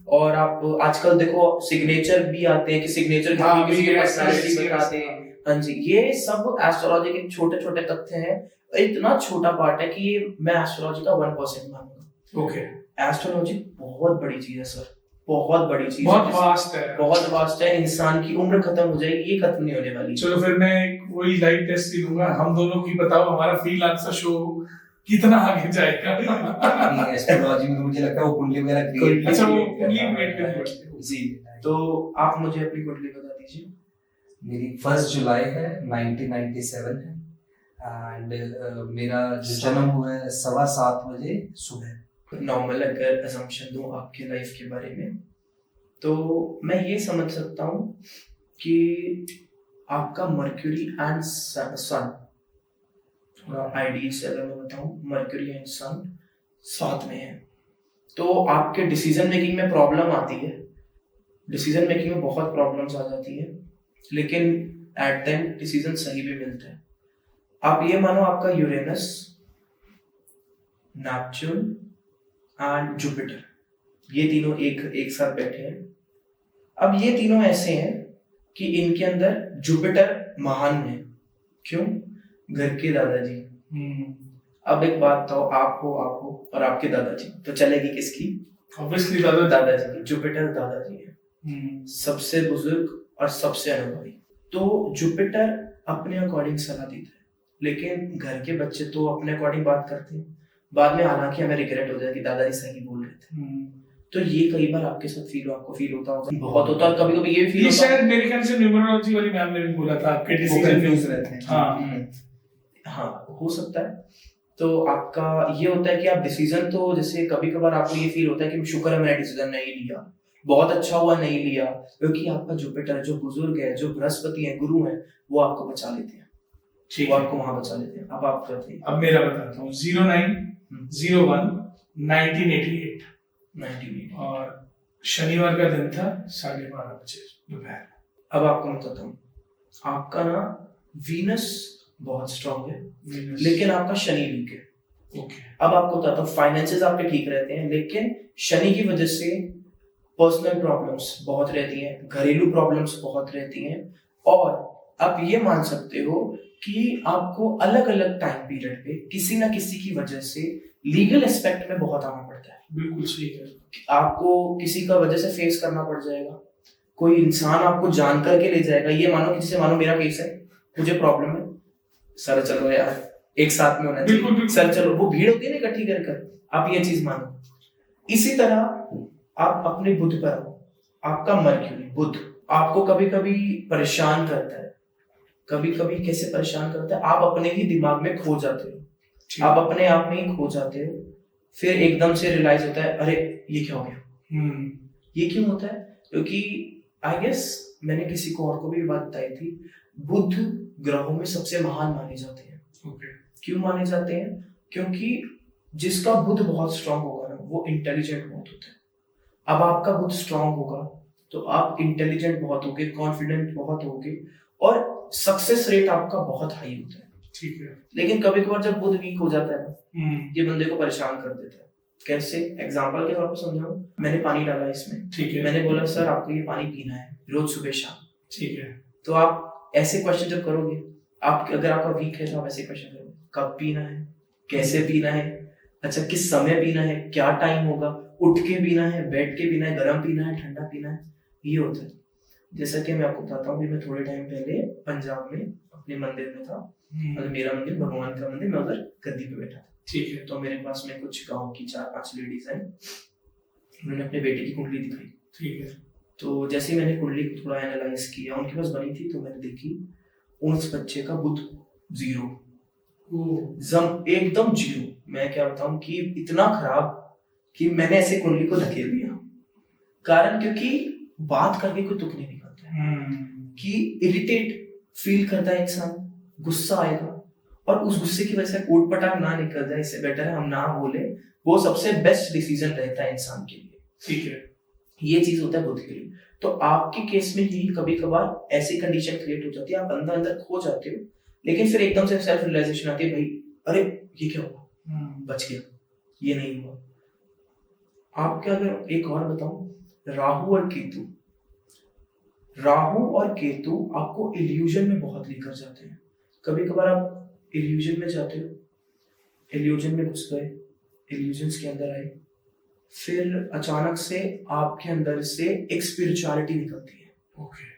और आप आजकल देखो सिग्नेचर भी आते हैं कि सिग्नेचर किसी की पर्सनालिटी बताते हैं। हाँ जी, ये सब एस्ट्रोलॉजी के छोटे छोटे तथ्य हैं। इतना छोटा पार्ट है कि ये मैं एस्ट्रोलॉजी का 1% मानूंगा। ओके। एस्ट्रोलॉजी बहुत बड़ी चीज है सर, बहुत बड़ी चीज, बहुत वास्ट है, बहुत वास्ट है। इंसान की उम्र खत्म हो जाएगी, ये खत्म नहीं होने वाली। चलो फिर मैं वही लाइव टेस्ट ही लूंगा, हम दोनों की बताओ हमारा फ्रीलांसर शो कितना आगे जाएगा। एस्ट्रोलॉजी में मुझे लगता है वो कुंडली वगैरह अच्छा, वो कुंडली क्रिएट करते जी। तो आप मुझे अपनी कुंडली बता दीजिए। मेरी 1 जुलाई है, 1997 है, एंड मेरा जो जन्म हुआ है 7:15 बजे सुबह। नॉर्मल अगर असम्पशन दूं आपके लाइफ के बारे में, तो मैं ये समझ सकता हूँ कि आपका मर्क्यूरी एंड सन, आइडियल से अगर मैं बताऊं, मर्क्यूरी एंड सन साथ में है, तो आपके डिसीजन मेकिंग में प्रॉब्लम आती है। डिसीजन मेकिंग में बहुत प्रॉब्लम्स आ जाती है, लेकिन एट टाइम डिसीजन सही भी मिलते हैं। आप ये मानो आपका यूरेनस, नेपच्यून एंड जुपिटर, ये तीनों एक साथ बैठे हैं। अब ये तीनों ऐसे हैं कि इनके अंदर जुपिटर महान है। क्यों? घर के दादाजी। अब एक बात तो आप हो और आपके दादाजी, तो चलेगी किसकी? ऑब्वियसली दादाजी की। जुपिटर दादाजी है, सबसे बुजुर्ग और सबसे अनुभवी। तो जुपिटर अपने अकॉर्डिंग सलाह देता है, लेकिन घर के बच्चे तो अपने अकॉर्डिंग बात करते हैं। बाद में हालांकि हमें रिग्रेट हो जाए कि दादाजी सही बोल रहे थे। तो ये कई बार आपके साथ आपको फील होता होगा, बहुत होता है। कभी कभी ये फील होता है, शायद मेरे ख्याल से न्यूमरोलॉजी वाली मैम ने भी बोला था आपके डिसीजन कंफ्यूज रहते हैं। हाँ, हो सकता है। तो आपका ये होता है कि आप डिसीजन, तो जैसे कभी कभार आपको ये फील होता है कि शुक्र है मैंने डिसीजन नहीं लिया, बहुत अच्छा हुआ नहीं लिया, क्योंकि आपका जुपिटर जो बुजुर्ग है, जो बृहस्पति है, गुरु है, वो आपको बचा लेते हैं। ठीक वो है, आपको वहां बचा लेते हैं। अब आप करते हैं। अब मेरा बताता हूँ। 09/01 1988 और शनिवार का दिन था, 12:30 बजे दोपहर। अब आपको मैं बताता हूँ, आपका ना वीनस बहुत स्ट्रांग है, लेकिन आपका शनि वीक है। ओके। अब आपको बताता हूँ, फाइनेंसेस आपके ठीक रहते हैं, लेकिन शनि की वजह से पर्सनल प्रॉब्लम्स बहुत रहती हैं, घरेलू प्रॉब्लम्स बहुत रहती हैं, और आप ये मान सकते हो कि आपको अलग अलग टाइम पीरियड पे किसी ना किसी की वजह से लीगल एस्पेक्ट में बहुत आना पड़ता है। बिल्कुल सही है। आपको किसी का वजह से फेस करना पड़ जाएगा, कोई इंसान आपको जान करके ले जाएगा। ये मानो किसी से, मानो मेरा केस है, मुझे प्रॉब्लम है, सर चलो यार एक साथ में होना चाहिए, सर चलो, वो भीड़ होती है ना इकट्ठी कर, आप ये चीज मानो। इसी तरह आप अपने बुध पर हो, आपका मर्क्यूरी बुध आपको कभी कभी परेशान करता है। कभी कभी कैसे परेशान करता है? आप अपने ही दिमाग में खो जाते हो, आप अपने आप में ही खो जाते हो, फिर एकदम से रियलाइज होता है, अरे ये क्या हो गया। ये क्यों होता है? क्योंकि आई गेस मैंने किसी को और को भी बात बताई थी, बुध ग्रहों में सबसे महान माने जाते हैं। क्यों माने जाते हैं? क्योंकि जिसका बुध बहुत स्ट्रांग होगा ना, वो इंटेलिजेंट बहुत होता है। अब आपका बुध स्ट्रांग होगा तो आप इंटेलिजेंट बहुत होगे, कॉन्फिडेंट बहुत होगे, और सक्सेस रेट आपका बहुत हाई होता है। ठीक है। लेकिन कभी कभार जब बुध वीक हो जाता है ना, ये बंदे को परेशान कर देता है। कैसे? एग्जांपल के तौर पर समझाऊं, मैंने पानी डाला इसमें, ठीक है। मैंने बोला सर आपको ये पानी पीना है रोज सुबह शाम। ठीक है। तो आप ऐसे क्वेश्चन जब करोगे, आप अगर आपका वीक है तो आप ऐसे क्वेश्चन करोगे, कब पीना है, कैसे पीना है, अच्छा किस समय पीना है, क्या टाइम होगा, उठ के पीना है, बैठ के पीना है, गर्म पीना है, ठंडा पीना है, ये होता है। जैसा कि मैं आपको बताता हूँ कि मैं थोड़े टाइम पहले पंजाब में अपने मंदिर में था, मतलब मेरा मंदिर, भगवान का मंदिर, मैं उधर गद्दी पे बैठा था। ठीक है। तो मेरे पास में कुछ गांव की 4-5 लेडीज हैं, उन्होंने अपने बेटे की कुंडली दिखाई। ठीक है। तो जैसे मैंने कुंडली को थोड़ा एनालाइज किया, उनके पास बनी थी, तो मैंने देखी उस बच्चे का बुध 0, एकदम 0। मैं क्या बताऊं कि इतना खराब कि मैंने ऐसे कुंडली को धकेल दिया। कारण क्योंकि बात करके कोई तुक नहीं निकलता है, कि इरिटेट फील करता है इंसान, गुस्सा आएगा, और उस गुस्से की वजह से ऊट पटांग ना निकल जाए, इससे बेटर है हम ना बोले। वो सबसे बेस्ट डिसीजन रहता है इंसान के लिए। ठीक है। ये चीज होता है बुध के लिए। तो आपके केस में ही कभी कभार ऐसी कंडीशन क्रिएट हो जाती है, आप अंदर अंदर खो जाते हो, लेकिन फिर एकदम से सेल्फ रियलाइजेशन आती है, भाई अरे ये क्या हुआ, बच गया, ये नहीं हुआ। आपके अगर एक और बताऊं, राहु और केतु, राहु और केतु आपको इल्यूजन में बहुत लेकर जाते हैं। कभी कभार आप इल्यूजन में जाते हो, इल्यूजन में घुस गए, इल्यूजन्स के अंदर आए, फिर अचानक से आपके अंदर से एक स्पिरिचुअलिटी निकलती है। ओके।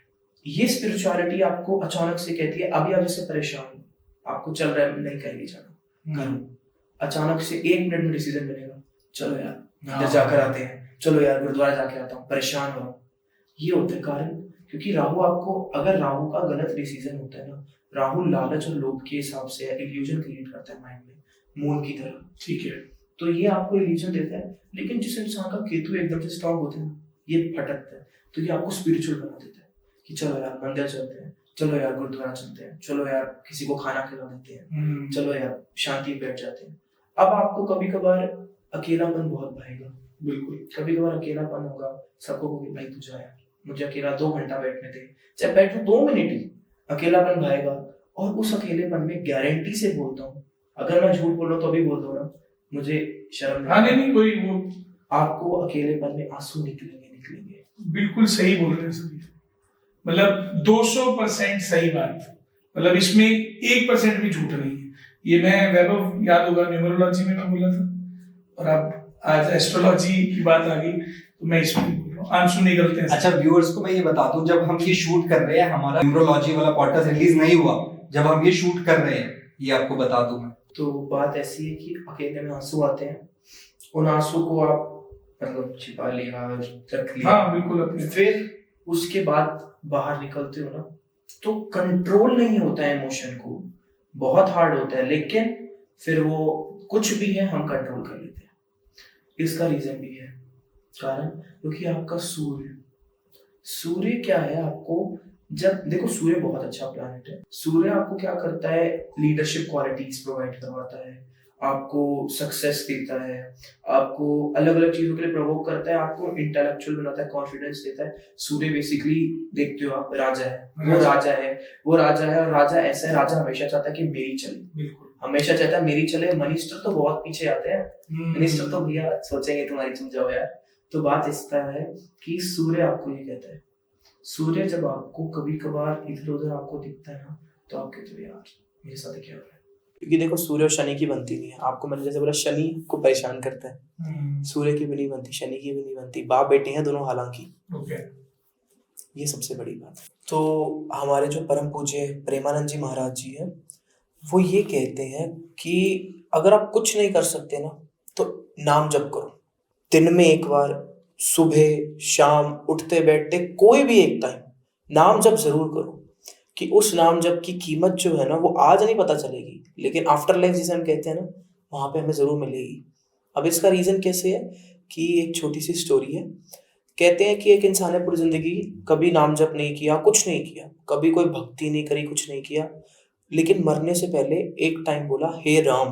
ये स्पिरिचुअलिटी आपको अचानक से कहती है, अभी आप जैसे परेशान हो, आपको चल रहा है नहीं कहीं जाना, करो, अचानक से 1 मिनट में डिसीजन बनेगा, चलो यार मंदिर जाकर आते हैं, चलो यार गुरुद्वारा जाके आता हूँ, परेशान हो रहा हूँ। ये होता है कारण, क्योंकि राहु आपको, अगर राहु का गलत डिसीजन होता है ना, राहु लालच और लोभ के हिसाब से इल्यूजन क्रिएट करता है माइंड में, मून की तरह। ठीक है। तो ये आपको इल्यूजन देता है। लेकिन जिस इंसान का केतु एकदम से स्ट्रांग होता है ना, ये भटकता है, तो ये आपको स्पिरिचुअल बना देता है कि चलो यार मंदिर चलते हैं, चलो यार गुरुद्वारा चलते हैं, चलो यार किसी को खाना खिला देते हैं, चलो यार शांति बैठ जाते हैं। अब आपको कभी कभार अकेलापन बहुत भाएगा, बिल्कुल, कभी कभार अकेलापन होगा, सबको कहोगे भाई तू जा यार, मुझे अकेला 2 घंटा बैठने थे, चाहे बैठो 2 मिनट ही, अकेलापन भाएगा। और उस अकेलेपन में गारंटी से बोलता हूँ, अगर मैं झूठ बोल रहा हूँ तो अभी बोल दो ना, मुझे शर्म हाँ नहीं कोई वो, आपको अकेलेपन में आंसू निकलेंगे। बिल्कुल सही बोल रहे हैं सभी, मतलब 200% सही बात, मतलब इसमें 1% भी झूठ नहीं है। ये मैं वैभव याद होगा न्यूमरोलॉजी में मैं बोला था, और अब आज एस्ट्रोलॉजी की बात आ गई तो मैं इसमें बोल रहा हूँ, आंसू निकलते हैं। अच्छा व्यूअर्स को मैं ये बता दूं, जब हम ये शूट कर रहे हैं, हमारा न्यूमरोलॉजी वाला पॉडकास्ट रिलीज नहीं हुआ, जब हम ये शूट कर रहे हैं, ये आपको बता दूं मैं। तो बात ऐसी है कि अकेले में आंसू आते हैं, उन आंसू को आप मतलब छिपा लिया, रख लिया, हाँ बिल्कुल अपने, फिर उसके बाद बाहर निकलते हो ना तो कंट्रोल नहीं होता है इमोशन को, बहुत हार्ड होता है, लेकिन फिर वो कुछ भी है हम कंट्रोल कर लेते हैं। इसका रीजन भी है, कारण क्योंकि आपका सूर्य क्या है, आपको जब देखो सूर्य बहुत अच्छा प्लैनेट है, सूर्य आपको क्या करता है, लीडरशिप क्वालिटीज प्रोवाइड करवाता है, आपको सक्सेस देता है, आपको अलग अलग चीजों के लिए प्रोवोक करता है, आपको इंटेलेक्चुअल बनाता है, कॉन्फिडेंस देता है। सूर्य बेसिकली देखते हो आप राजा है, वो राजा है और राजा ऐसा है, राजा हमेशा चाहता है कि मेरी चले, बिल्कुल हमेशा चाहता है मेरी चले। मिनिस्टर तो बहुत पीछे आते हैं, मिनिस्टर तो भैया सोचेंगे तुम्हारी तुम जाओ यार। तो बात इस तरह है कि सूर्य आपको ये कहता है, सूर्य जब आपको कभी कभार इधर उधर आपको दिखता है ना, तो आप कहते हो यार मेरे साथ क्या हो रहा है, क्योंकि देखो सूर्य और शनि की बनती नहीं है। आपको मैंने जैसे बोला शनि को परेशान करता है, सूर्य की भी नहीं बनती, शनि की भी नहीं बनती, बाप बेटे हैं दोनों हालांकि। ये सबसे बड़ी बात है। तो हमारे जो परम पूज्य प्रेमानंद जी महाराज जी हैं, वो ये कहते हैं कि अगर आप कुछ नहीं कर सकते ना तो नाम जप करो, दिन में एक बार, सुबह शाम, उठते बैठते कोई भी एक टाइम नाम जप जरूर करो, कि उस नाम जप की कीमत जो है ना वो आज नहीं पता चलेगी, लेकिन आफ्टर लाइफ जिसे हम कहते हैं ना, वहां पे हमें जरूर मिलेगी। अब इसका रीजन कैसे है कि एक छोटी सी स्टोरी है। कहते हैं कि एक इंसान ने पूरी जिंदगी कभी नाम जप नहीं किया, कुछ नहीं किया, कभी कोई भक्ति नहीं करी, कुछ नहीं किया, लेकिन मरने से पहले एक टाइम बोला हे राम।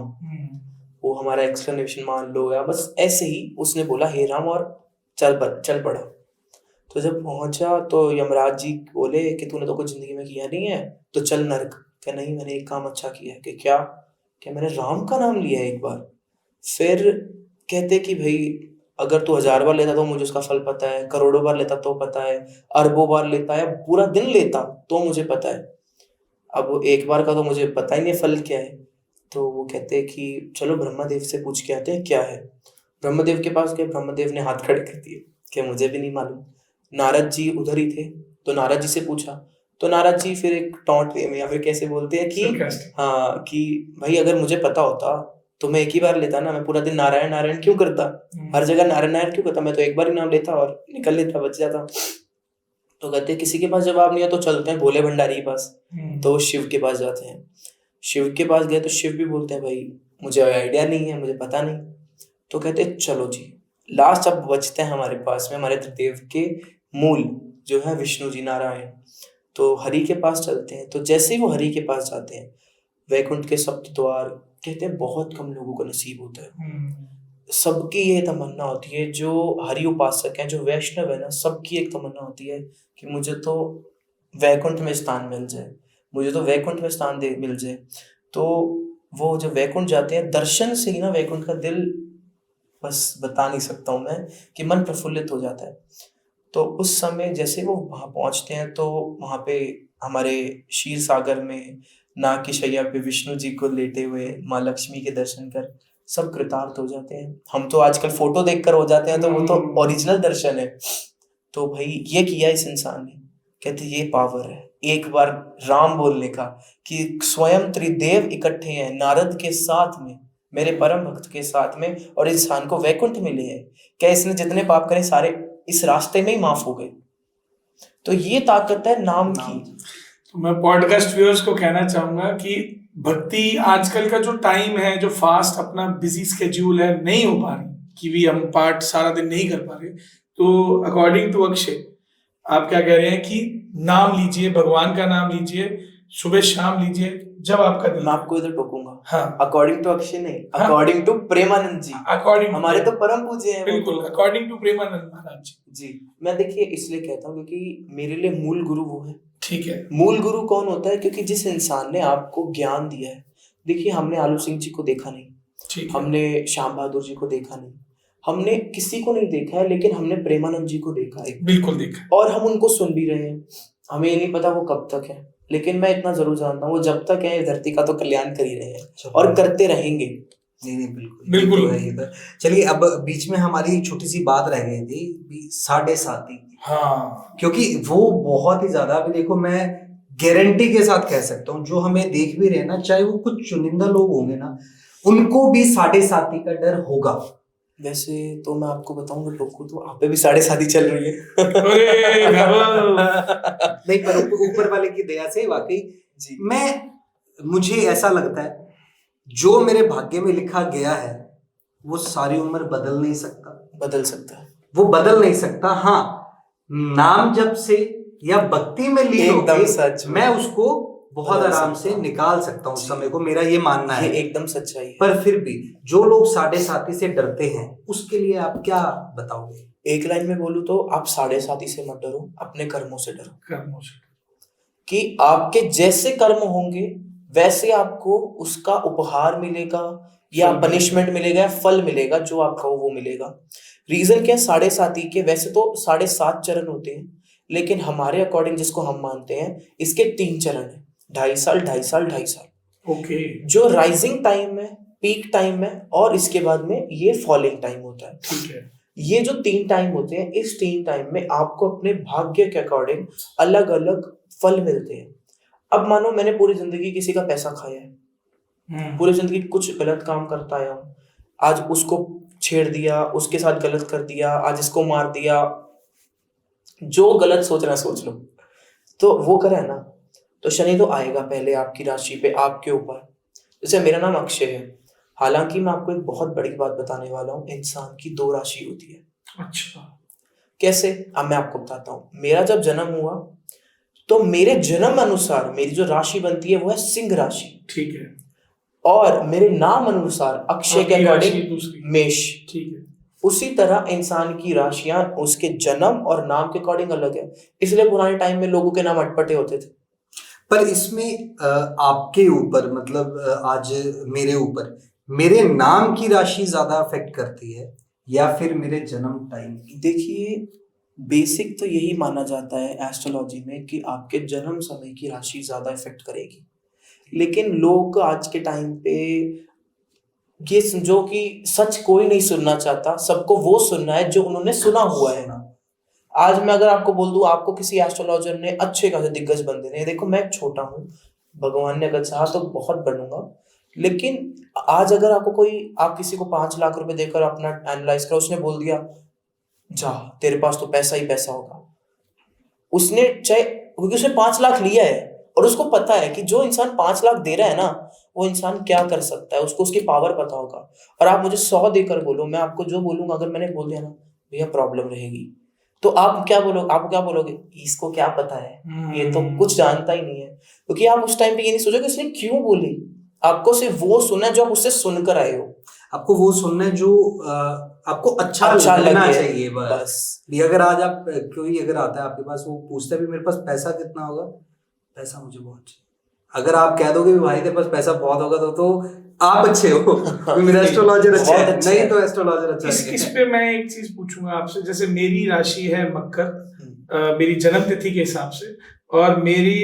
वो हमारा एक्सप्लेनेशन मान लो या बस ऐसे ही उसने बोला हे राम और चल पड़ा। तो जब पहुंचा तो यमराज जी बोले कि तूने तो कुछ जिंदगी में किया नहीं है तो चल नरक। क्या नहीं, मैंने एक काम अच्छा किया है। कि क्या मैंने राम का नाम लिया एक बार। फिर कहते कि भाई अगर तू 1000 बार लेता तो मुझे उसका फल पता है, करोड़ों बार लेता तो पता है, अरबों बार लेता है, पूरा दिन लेता तो मुझे पता है, अब एक बार का तो मुझे पता ही नहीं फल क्या है। तो वो कहते हैं कि चलो ब्रह्मदेव से पूछ के आते हैं क्या है। ब्रह्मदेव के पास गए, ब्रह्मदेव ने हाथ खड़े कर दिए कि मुझे भी नहीं मालूम। नारद जी उधर ही थे तो नारद जी से पूछा, तो नारद जी फिर एक टॉन्ट वे में या फिर कैसे बोलते हैं कि हाँ कि भाई अगर मुझे पता होता तो मैं एक ही बार लेता ना, मैं पूरा दिन नारायण नारायण क्यों करता, हर जगह नारायण नारायण क्यों करता, मैं तो एक बार ही नाम लेता और निकल लेता, बच जाता। तो कहते किसी के पास जवाब नहीं है तो चलते हैं भोले भंडारी के पास। तो शिव के पास जाते हैं, शिव के पास गए तो शिव भी बोलते हैं भाई मुझे आइडिया नहीं है, मुझे पता नहीं। तो कहते चलो जी, लास्ट अब बचते हैं हमारे पास में हमारे देव के मूल जो है विष्णु जी नारायण। तो हरि के पास चलते हैं। तो जैसे ही वो हरि के पास जाते हैं, वैकुंठ के सप्त द्वार कहते हैं बहुत कम लोगों को नसीब होता है। सबकी ये तमन्ना होती है, जो हरि उपासक हैं, जो वैष्णव है ना, सबकी एक तमन्ना होती है कि मुझे तो वैकुंठ में स्थान मिल जाए, मुझे तो वैकुंठ में स्थान मिल जाए। तो वो जब वैकुंठ जाते हैं, दर्शन से ही ना वैकुंठ का दिल, बस बता नहीं सकता हूँ मैं, कि मन प्रफुल्लित हो जाता है। तो उस समय जैसे वो वहाँ पहुँचते हैं तो वहाँ पे हमारे क्षीर सागर में नाग की शैया पे विष्णु जी को लेटे हुए माँ लक्ष्मी के दर्शन कर सब कृतार्थ हो जाते हैं। हम तो आजकल फोटो देखकर हो जाते हैं, तो वो तो ओरिजिनल दर्शन है। तो भाई ये किया इस इंसान ने, कहते ये पावर है एक बार राम बोलने का, कि स्वयं त्रिदेव इकट्ठे हैं नारद के साथ में, मेरे परम भक्त के साथ में, और इंसान को वैकुंठ मिले हैं। क्या इसने जितने पाप करे सारे इस रास्ते में ही माफ हो गए। तो ये ताकत है नाम की। तो मैं पॉडकास्ट व्यूअर्स को कहना चाहूंगा कि भक्ति आजकल का जो टाइम है, जो फास्ट अपना बिजी स्केड्यूल है, नहीं हो पा रही कि भी हम पाठ सारा दिन नहीं कर पा रहे। तो अकॉर्डिंग टू अक्षय आप क्या कह रहे हैं कि नाम लीजिए, भगवान का नाम लीजिए, सुबह शाम लीजिए, जब आपका दिल, मैं आपको इधर टोकूंगा, हाँ अकॉर्डिंग टू अक्षय नहीं, हाँ। According to Premanand ji, according हमारे तो परम पूज्य हैं वो बिल्कुल, तो। According to Premanand Maharaj ji. जी, मैं देखिए इसलिए कहता हूँ क्योंकि मेरे लिए मूल गुरु वो है। ठीक है, मूल गुरु कौन होता है? क्योंकि जिस इंसान ने आपको ज्ञान दिया है, देखिए हमने आलू सिंह जी को देखा नहीं, ठीक है, हमने श्याम बहादुर जी को देखा नहीं, हमने किसी को नहीं देखा है, लेकिन हमने प्रेमानंद जी को देखा है बिल्कुल देखा, और हम उनको सुन भी रहे हैं। हमें ये नहीं पता वो कब तक है, लेकिन मैं इतना जरूर जानता हूँ वो जब तक है इस धरती का तो कल्याण कर ही रहे हैं और करते रहेंगे। नहीं नहीं बिल्कुल बिल्कुल। ये तो है, ये तो। चलिए अब बीच में हमारी छोटी सी बात रह गई थी 7.5 की, हाँ क्योंकि वो बहुत ही ज्यादा, अभी देखो मैं गारंटी के साथ कह सकता हूँ जो हमें देख भी रहे हैं ना, चाहे वो कुछ चुनिंदा लोग होंगे ना, उनको भी 7.5 का डर होगा। वैसे तो मैं आपको बताऊंगा टोकू, तो आप पे भी 7.5 चल रही है। अरे बाबा। नहीं पर ऊपर वाले की दया से वाकई जी, मुझे ऐसा लगता है जो मेरे भाग्य में लिखा गया है वो सारी उम्र बदल नहीं सकता, बदल सकता है, वो बदल नहीं सकता। हाँ, नाम जब से या भक्ति में लीन एकदम होके सच में मैं उसको बहुत बदल आराम सकता से हूं। निकाल सकता हूँ जी। समय को, मेरा ये मानना ये है। एकदम सच्चाई है। पर फिर भी जो लोग 7.5 से डरते हैं उसके लिए आप क्या बताओगे? एक लाइन में बोलूं तो आप 7.5 से मत डरो, अपने कर्मों से डरो। कर्मों से, कि आपके जैसे कर्म होंगे वैसे आपको उसका उपहार मिलेगा या फल मिलेगा। पनिशमेंट मिलेगा या फल मिलेगा, जो आप कहो वो मिलेगा। रीजन क्या है? 7.5 के वैसे तो 7.5 चरण होते हैं, लेकिन हमारे अकॉर्डिंग जिसको हम मानते हैं इसके 3 चरण है, 2.5 साल 2.5 साल 2.5 साल, ओके, जो राइजिंग टाइम है, पीक टाइम है, और इसके बाद में ये फॉलिंग टाइम होता है। ठीक है, ये जो 3 टाइम होते हैं, इस 3 टाइम में आपको अपने भाग्य के अकॉर्डिंग अलग अलग फल मिलते हैं। अब मानो मैंने पूरी जिंदगी किसी का पैसा खाया है, पूरी जिंदगी कुछ गलत काम करता आया हूँ, आज उसको छेड़ दिया, उसके साथ गलत कर दिया, आज इसको मार दिया, जो गलत सोचना सोच लो, तो वो करे ना, तो शनि तो आएगा पहले आपकी राशि पे, आपके ऊपर। जैसे मेरा नाम अक्षय है, हालांकि मैं आपको एक बहुत बड़ी बात बताने वाला हूँ, इंसान की 2 राशि होती है। अच्छा, कैसे? अब मैं आपको बताता हूँ। मेरा जब जन्म हुआ तो मेरे जन्म अनुसार मेरी जो राशि बनती है वो है सिंह राशि, ठीक है, और मेरे नाम अनुसार अक्षय के आपकी राशि अकॉर्डिंग दूसरी, मेष। ठीक है, उसी तरह इंसान की राशियां उसके जन्म और नाम के अकॉर्डिंग अलग है, इसलिए पुराने टाइम में लोगों के नाम अटपटे होते थे। पर इसमें आपके ऊपर मतलब आज मेरे ऊपर मेरे नाम की राशि ज्यादा अफेक्ट करती है या फिर मेरे जन्म टाइम की? देखिए, बेसिक तो यही माना जाता है एस्ट्रोलॉजी में कि आपके जन्म समय की राशि ज्यादा इफेक्ट करेगी, लेकिन लोग आज के टाइम पे ये समझो कि सच कोई नहीं सुनना चाहता, सबको वो सुनना है जो उन्होंने सुना हुआ है। आज मैं अगर आपको बोल दूं, आपको किसी एस्ट्रोलॉजर ने अच्छे खासे दिग्गज बंदे ने, देखो मैं छोटा हूँ, भगवान ने अगर चाहा तो बहुत बनूंगा, लेकिन आज अगर आपको कोई, आप किसी को 5 लाख रुपए देकर अपना एनालाइज करो, उसने बोल दिया जा तेरे पास तो पैसा ही पैसा होगा, उसने चाहे, क्योंकि उसने 5 लाख लिया है और उसको पता है कि जो इंसान 5 लाख दे रहा है ना, वो इंसान क्या कर सकता है, उसको उसकी पावर पता होगा। और आप मुझे 100 देकर बोलो, मैं आपको जो बोलूंगा, अगर मैंने बोल दिया ना भैया प्रॉब्लम रहेगी, तो आप क्या बोलोगे इसको क्या पता है, ये तो कुछ जानता ही नहीं है। क्योंकि आप उस टाइम पे ये नहीं सोचोगे इसने क्यों बोली, आपको सिर्फ वो सुनना है जो आप उससे सुनकर आए हो, आपको वो सुनना है जो आपको अच्छा लगना लगे, चाहिए बस। भी अगर आज आप कोई अगर आता है आपके पास, वो पूछता है भी मेरे पास पैसा कितना होगा, पैसा मुझे बहुत चाहिए, अगर आप कह दोगे भी भाई तेरे पास पैसा बहुत होगा तो आप अच्छे हो, मेरा एस्ट्रोलॉजर अच्छा है, नहीं तो एस्ट्रोलॉजर अच्छा है। इस पे मैं एक चीज पूछूंगा आपसे, जैसे मेरी राशि है मकर, मेरी जन्म तिथि के हिसाब से, और मेरी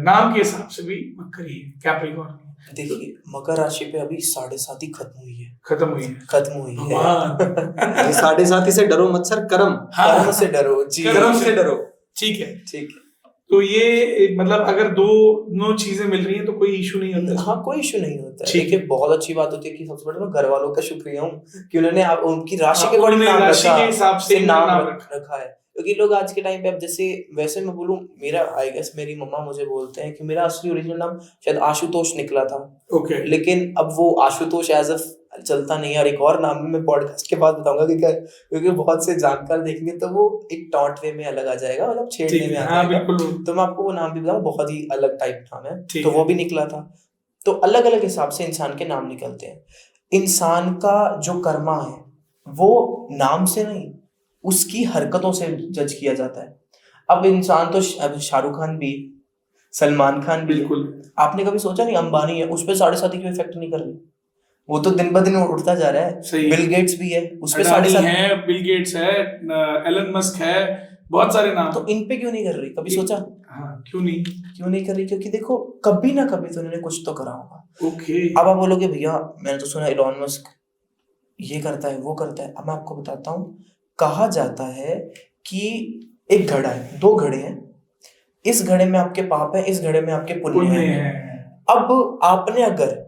नाम के हिसाब से भी मकर ही है, कैप्रिकॉर्न। देखिए मकर राशि पे अभी 7.5 खत्म हुई है, खत्म हुई है, 7.5 से डरो मत सर, कर्म से डरो जी, कर्म से डरो। ठीक है, ठीक है। तो ये मतलब अगर दोनों चीजें मिल रही हैं तो कोई इशू नहीं होता। हाँ, कोई इशू नहीं होता है। ठीक देखिए है। बहुत अच्छी बात होती है कि सबसे पहले मैं घर वालों का शुक्रिया हूँ कि उन्होंने आप उनकी राशि के उन्होंने नाम राशि रखा, के हिसाब से नाम नाम रखा है। क्योंकि लोग आज के टाइम पे, अब जैसे वैसे मैं बोलूँ, मेरा आई गेस मेरी मम्मा मुझे बोलते हैं कि मेरा असली ओरिजिनल नाम शायद आशुतोष निकला था, ओके, लेकिन अब वो आशुतोष एज अ चलता नहीं है, और एक और नाम भी मैं पॉडकास्ट के बाद बताऊंगा क्योंकि बहुत से जानकार देखेंगे तो वो एक टॉन्ट वे में अलग आ जाएगा, मतलब छेड़ने में आ हाँ जाएगा। बिल्कुल, तो मैं आपको वो नाम भी बताऊँ, बहुत ही अलग टाइप नाम है, ठीक तो है। वो भी निकला था। तो अलग अलग हिसाब से इंसान के नाम निकलते हैं। इंसान का जो कर्मा है वो नाम से नहीं, उसकी हरकतों से जज किया जाता है। अब इंसान तो अब शाहरुख खान भी, सलमान खान भी है। बिल्कुल। आपने कभी सोचा नहीं अंबानी है, उस पर 7.5 क्यों इफेक्ट नहीं कर रही? वो तो दिन ब दिन उठता जा रहा है। सही। बिल गेट्स भी है, उस पे अडानी 7.5 है, बिल गेट्स है, एलन मस्क है, बहुत सारे नाम। तो इन पे क्यों नहीं कर रही? कभी सोचा? हाँ, क्यों नहीं कर रही? क्योंकि देखो कभी ना कभी तो उन्होंने कुछ तो करा होगा। ओके। अब आप बोलोगे भैया मैंने तो सुना इलॉन मस्क ये करता है वो करता है। अब मैं आपको बताता हूँ, कहा जाता है कि एक घड़ा है, 2 घड़े हैं, इस घड़े में आपके पाप है, इस घड़े में आपके पुण्य है। अब आपने अगर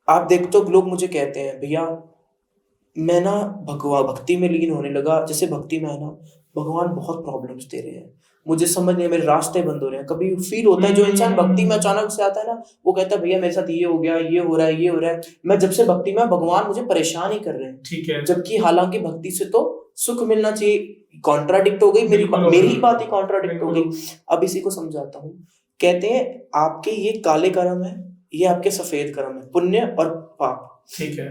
आप देखते हो लोग मुझे कहते हैं भैया मैं ना भक्ति में लीन होने लगा, जैसे भक्ति में है ना भगवान बहुत प्रॉब्लम्स दे रहे हैं, मुझे समझ नहीं, मेरे रास्ते बंद हो रहे हैं। कभी फील होता है जो इंसान भक्ति में अचानक से आता है ना, वो कहता है भैया मेरे साथ ये हो गया, ये हो रहा है, ये हो रहा है, मैं जब से भक्ति में, भगवान मुझे परेशान ही कर रहे हैं। ठीक है। जबकि हालांकि भक्ति से तो सुख मिलना चाहिए। कॉन्ट्राडिक्ट हो गई मेरी ही बात ही कॉन्ट्राडिक्ट हो गई। अब इसी को समझाता हूँ। कहते हैं आपके ये काले कर्म है, ये आपके सफेद कर्म है, पुण्य और पाप। ठीक है।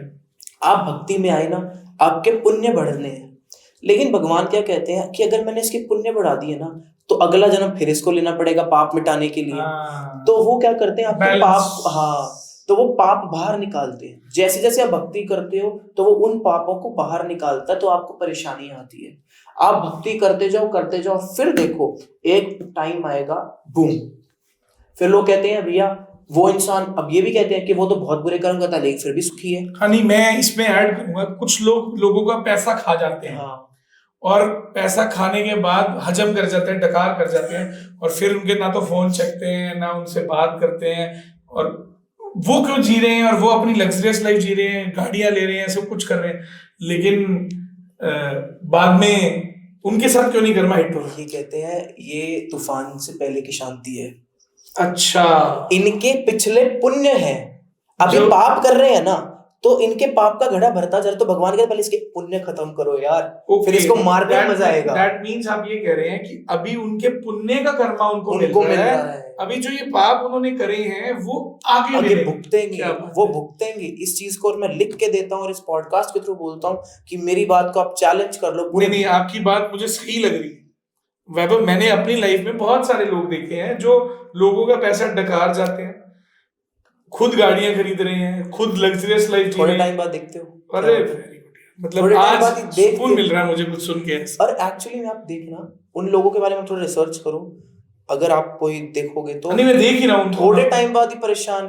आप भक्ति में आए ना, आपके पुण्य बढ़ने हैं, लेकिन भगवान क्या कहते हैं कि अगर मैंने इसके पुण्य बढ़ा दिए ना तो अगला जन्म फिर इसको लेना पड़ेगा पाप मिटाने के लिए। तो वो क्या करते हैं आपके पाप, हाँ, तो वो पाप बाहर निकालते हैं। जैसे जैसे आप भक्ति करते हो तो वो उन पापों को बाहर निकालता है, तो आपको परेशानी आती है। आप भक्ति करते जाओ, फिर देखो एक टाइम आएगा बूम, फिर लोग कहते हैं भैया वो इंसान, अब ये भी कहते हैं कि वो तो बहुत बुरे कर्म करता है लेकिन फिर भी सुखी है। हाँ नहीं, मैं इसमें ऐड करूंगा, कुछ लोगों का पैसा खा जाते हैं। हाँ। और पैसा खाने के बाद हजम कर जाते हैं, डकार कर जाते हैं, और फिर उनके ना तो फोन चेकते हैं ना उनसे बात करते हैं, और वो क्यों जी रहे हैं, और वो अपनी लग्जरियस लाइफ जी रहे हैं, गाड़ियां ले रहे हैं, सब कुछ कर रहे हैं, लेकिन बाद में उनके साथ क्यों नहीं कर्मा हिट हो रहा? ये कहते हैं ये तूफान से पहले की शांति है। अच्छा, इनके पिछले पुण्य है, अब ये जो पाप कर रहे हैं ना, तो इनके पाप का घड़ा भरता जा रहा है, तो भगवान कहते पहले इसके पुण्य खत्म करो यार, फिर इसको मारने में मजा आएगा। दैट मींस आप ये कह रहे हैं कि अभी उनके पुण्य का कर्मा उनको मिल रहा है, अभी जो ये पाप उन्होंने करे हैं वो आगे भुगतेंगे, वो भुगतेंगे इस चीज को। और मैं लिख के देता हूँ और इस पॉडकास्ट के थ्रू बोलता हूँ कि मेरी बात को आप चैलेंज कर लो। नहीं, आपकी बात मुझे सही लग रही है वैभव। मैंने अपनी लाइफ में बहुत सारे लोग देखे हैं जो लोगों का पैसा डकार जाते हैं, खुद गाड़ियां खरीद रहे हैं, खुद लग्जरियस लाइफ जी रहे हैं, थोड़े टाइम बाद देखते हो। अरे मतलब आज सुकून मिल रहा है मुझे कुछ सुन के। और एक्चुअली में आप देखना उन लोगों के बारे में थोड़ा रिसर्च करो, अगर आप कोई देखोगे तो। नहीं, मैं देख ही रहा हूँ। थोड़े टाइम बाद ही परेशान,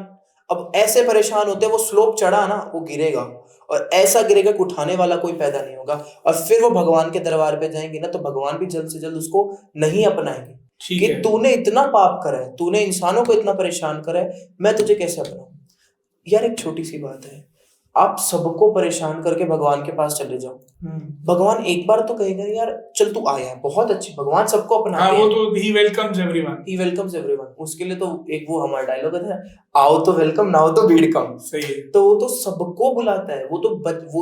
अब ऐसे परेशान होते हैं, वो स्लोप चढ़ा ना वो गिरेगा, और ऐसा गिरेगा कि उठाने वाला कोई पैदा नहीं होगा, और फिर वो भगवान के दरबार पे जाएंगे ना, तो भगवान भी जल्द से जल्द उसको नहीं अपनाएंगे कि तूने इतना पाप करा है, तूने इंसानों को इतना परेशान करा है, मैं तुझे कैसे अपनाऊं। यार एक छोटी सी बात है, आप सबको परेशान करके भगवान के पास चले जाओ, भगवान एक बार तो कहेगा यार चल तू आया है, बहुत अच्छी, भगवान सबको अपनाते हैं। वो तो he welcomes everyone, he welcomes everyone। उसके लिए तो एक वो हमारा डायलॉग है, आओ तो वेलकम, ना हो तो भीड़ कम। सही है। तो वो तो सबको बुलाता है। वो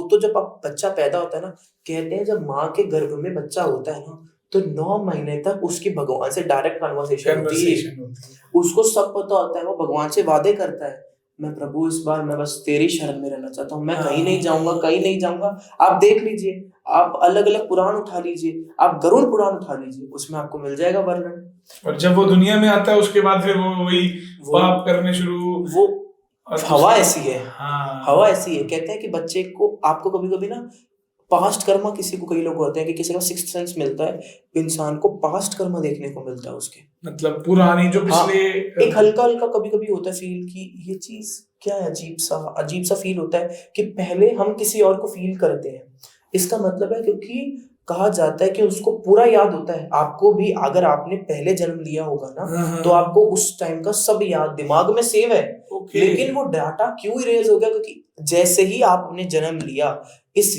तो जब बच्चा पैदा होता है ना, कहते हैं जब माँ के गर्भ में बच्चा होता है ना, तो 9 महीने तक उसकी भगवान से डायरेक्ट कन्वर्सेशन होती है। उसको सब पता होता है, वो भगवान से वादे करता है, मैं प्रभु इस बार मैं बस तेरी शरण में रहना चाहता हूँ, मैं कहीं नहीं जाऊंगा। आप देख लीजिए, आप अलग अलग पुराण उठा लीजिए, आप गरुड़ पुराण उठा लीजिए, उसमें आपको मिल जाएगा वर्णन। और जब वो दुनिया में आता है उसके बाद फिर वो वही पाप करने शुरू। वो हवा ऐसी है, हवा ऐसी है। कहते हैं कि बच्चे को, आपको कभी कभी ना पास्ट कर्मा, किसी को, कई लोग होते हैं कि किसी का सिक्स्थ सेंस मिलता है, इंसान को पास्ट कर्मा देखने को मिलता है उसके, मतलब पुरानी जो पिछले एक हल्का कभी कभी होता है फील कि ये चीज क्या है, अजीब सा फील होता है कि पहले हम किसी और को फील करते हैं। इसका मतलब है क्योंकि कहा जाता है कि उसको पूरा याद होता है। आपको भी अगर आपने पहले जन्म लिया होगा ना, तो आपको उस टाइम का सब याद दिमाग में सेव है। लेकिन वो डाटा क्यों इरेज हो गया? क्योंकि जैसे ही आपने जन्म लिया, इस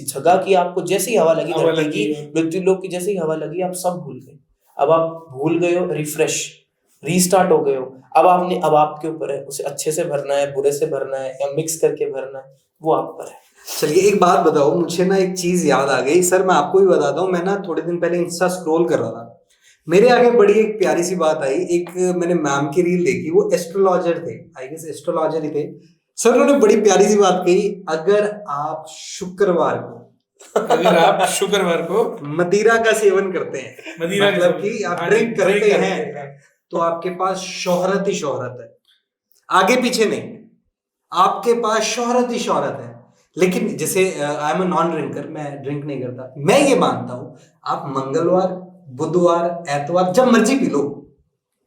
जगह की आपको जैसे ही हवा लगी, धरती की, मृत्यु लोक की जैसे ही हवा लगी, आप सब भूल गए। अब आप भूल गए हो, रिफ्रेश, रीस्टार्ट हो गए हो। अब आपके ऊपर है, उसे अच्छे से भरना है, बुरे से भरना है, या मिक्स करके भरना है, वो आप पर है। चलिए एक बात बताओ, मुझे ना एक चीज याद आ गई सर, मैं आपको भी बताता हूँ। मैं ना थोड़े दिन पहले इंस्टा स्क्रॉल कर रहा था, मेरे आगे बड़ी एक प्यारी सी बात आई, एक मैंने मैम की रील देखी, वो एस्ट्रोलॉजर थे, आई गेस एस्ट्रोलॉजर ही थे सर। उन्होंने बड़ी प्यारी सी बात कही, अगर आप शुक्रवार को मदिरा का सेवन करते हैं, मतलब कि आप ड्रिंक करते हैं, तो आपके पास शोहरत ही शोहरत है, आगे पीछे नहीं, आपके पास शोहरत ही शोहरत है। लेकिन जैसे I am a non drinker, मैं ड्रिंक नहीं करता, मैं ये मानता हूं आप मंगलवार, बुधवार, एतवार जब मर्जी पी लो,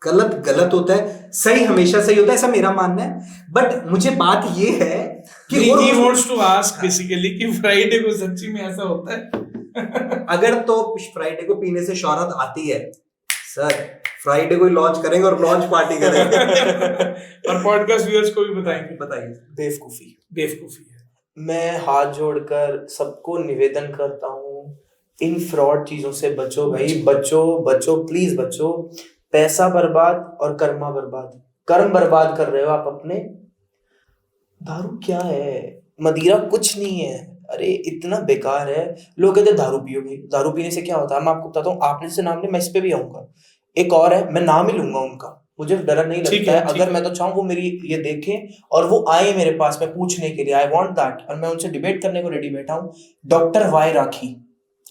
गलत होता है, सही हमेशा सही होता है, ऐसा मेरा मानना है। बट मुझे बात ये है कि he wants to ask basically कि फ्राइडे को सच्ची में ऐसा होता है? अगर तो फ्राइडे को पीने से शोहरत आती है सर, फ्राइडे को लॉन्च करेंगे और लॉन्च पार्टी करेंगे और पॉडकास्ट व्यूअर्स को भी बताएंगे। बताइए। बेवकूफी है। मैं हाथ जोड़कर सबको निवेदन करता हूँ, इन फ्रॉड चीजों से बचो भाई, बचो प्लीज बचो। पैसा बर्बाद और कर्म बर्बाद कर रहे हो आप अपने। दारू क्या है, मदिरा कुछ नहीं है, अरे इतना बेकार है। लोग कहते हैं दारू पियो भाई, दारू पीने से क्या होता है, मैं आपको बताता हूँ। आपने जैसे नाम लिया, मैं इस पे भी आऊंगा। एक और है, मैं नाम ही लूंगा उनका, मुझे डर नहीं लगता है। अगर मैं तो चाहूँ वो मेरी ये देखें और वो आए मेरे पास में पूछने के लिए, आई वांट दैट, और मैं उनसे डिबेट करने को रेडी बैठा हूँ। डॉक्टर वाई राखी,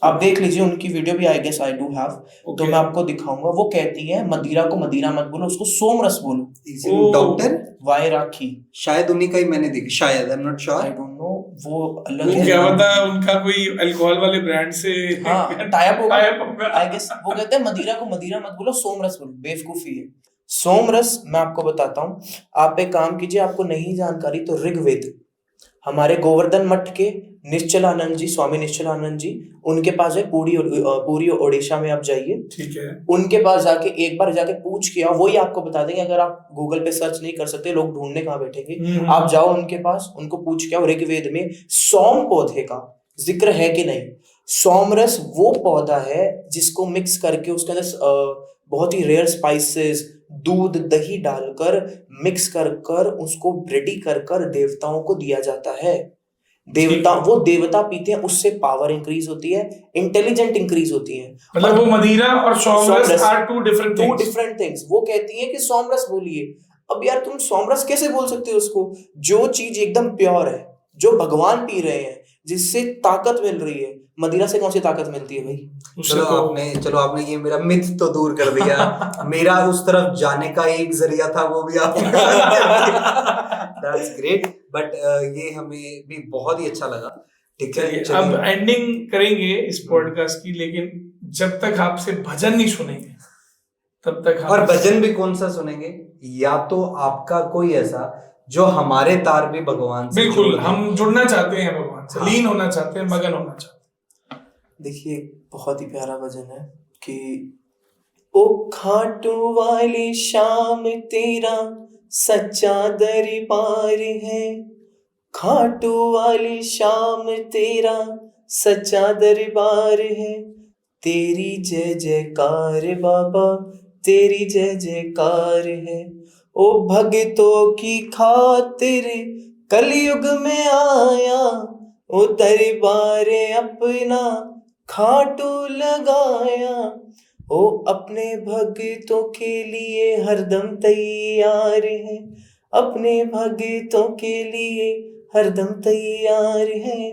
आप देख लीजिए, उनकी वीडियो भी I guess I do have, तो मैं आपको दिखाऊंगा। वो कहती है मदिरा को मदिरा मत बोलो, उसको सोमरस बोलो। डॉक्टर वाई राखी, शायद उन्हीं का ही मैंने देखा, शायद, I am not sure, I don't know, वो अलग है। क्या पता उनका कोई अल्कोहल वाले ब्रांड से टाई अप होगा आई गेस। वो कहते हैं मदिरा को मदिरा मत बोलो, सोमरस बोलो। बेवकूफी है। सोमरस मैं आपको बताता हूँ, आप एक काम कीजिए, आपको नहीं जानकारी तो ऋग्वेद, हमारे गोवर्धन मठ के निश्चलानंद जी, स्वामी निश्चलानंद जी, उनके पास है, पूरी ओडिशा में आप जाइए, ठीक है, उनके पास जाके एक बार जाके पूछ के आओ, वही आपको बता देंगे। अगर आप गूगल पे सर्च नहीं कर सकते, लोग ढूंढने कहाँ बैठेंगे, आप जाओ उनके पास, उनको पूछ के आओ ऋग्वेद में सोम पौधे का जिक्र है कि नहीं। सोमरस वो पौधा है जिसको मिक्स करके उसके अंदर बहुत ही रेयर स्पाइसेस, दूध, दही डालकर मिक्स कर उसको रेडी कर देवताओं को दिया जाता है। वो देवता पीते हैं, उससे पावर इंक्रीज होती है, इंटेलिजेंट इंक्रीज होती है। मतलब वो मदिरा और सोमरस आर टू डिफरेंट थिंग्स। वो कहती है कि सोमरस बोलिए। अब यार तुम सोमरस कैसे बोल सकते हो उसको? जो चीज एकदम प्योर है, जो भगवान पी रहे हैं, जिससे ताकत मिल रही है, मदिरा से कौन सी ताकत मिलती है भाई? चलो आपने ये मेरा मिथ तो दूर कर दिया। मेरा उस तरफ जाने का एक जरिया था, वो भी आपने That's great, बट ये हमें भी बहुत ही अच्छा लगा। ठीक है, अब एंडिंग करेंगे इस पॉडकास्ट की, लेकिन जब तक आपसे भजन नहीं सुनेंगे तब तक और भजन भी कौन सा सुनेंगे? या तो आपका कोई ऐसा जो हमारे तार भी भगवान से, बिल्कुल, हम जुड़ना चाहते हैं भगवान से, लीन होना चाहते हैं, मगन होना चाहते हैं। देखिए, बहुत ही प्यारा भजन है कि ओ खाटू वाली शाम तेरा सच्चा दरबार है, खाटू वाली शाम तेरा सच्चा दरबार है, तेरी जय जयकार बाबा, तेरी जय जयकार है। ओ भगतों की खातिर कलयुग में आया, ओ दरबार अपना खाटू लगाया, ओ अपने भगतों के लिए हरदम तैयार है, अपने भगतों के लिए हरदम तैयार है,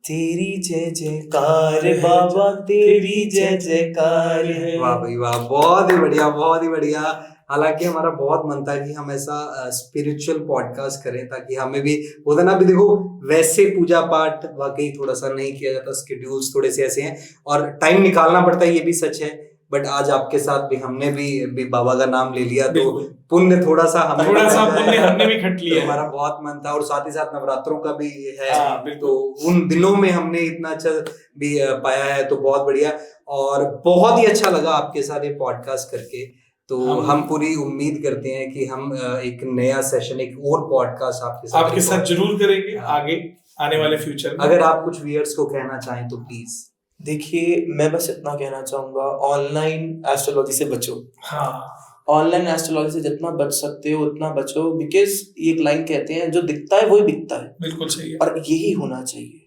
तेरी जय जयकार बाबा, तेरी जय जयकार है। वाह भाई वाह, बहुत ही बढ़िया, बहुत ही बढ़िया। हालांकि हमारा बहुत मन था कि हम ऐसा स्पिरिचुअल पॉडकास्ट करें, ताकि हमें भी होता ना, भी देखो वैसे पूजा पाठ वाकई थोड़ा सा नहीं किया जाता, स्केड्यूल्स थोड़े से ऐसे हैं और टाइम निकालना पड़ता है, ये भी सच है। बट आज आपके साथ भी हमने भी बाबा का नाम ले लिया, तो पुण्य थोड़ा सा हमने भी खट लिया। हमारा बहुत मन था, और साथ ही साथ नवरात्रों का भी है, तो उन दिनों में हमने इतना अच्छा भी पाया है, तो बहुत बढ़िया। और बहुत ही अच्छा लगा आपके साथ ये पॉडकास्ट करके। तो हम पूरी उम्मीद करते हैं कि हम एक नया सेशन, एक और पॉडकास्ट आपके साथ जरूर करेंगे आगे आने वाले फ्यूचर में। अगर आप कुछ व्यूअर्स को कहना चाहें तो प्लीज। देखिए, मैं बस इतना कहना चाहूंगा, ऑनलाइन एस्ट्रोलॉजी से बचो। हाँ, ऑनलाइन एस्ट्रोलॉजी से जितना बच सकते हो उतना बचो, बिकॉज एक लाइन कहते हैं, जो दिखता है वही बिकता है। बिल्कुल सही है। और यही होना चाहिए।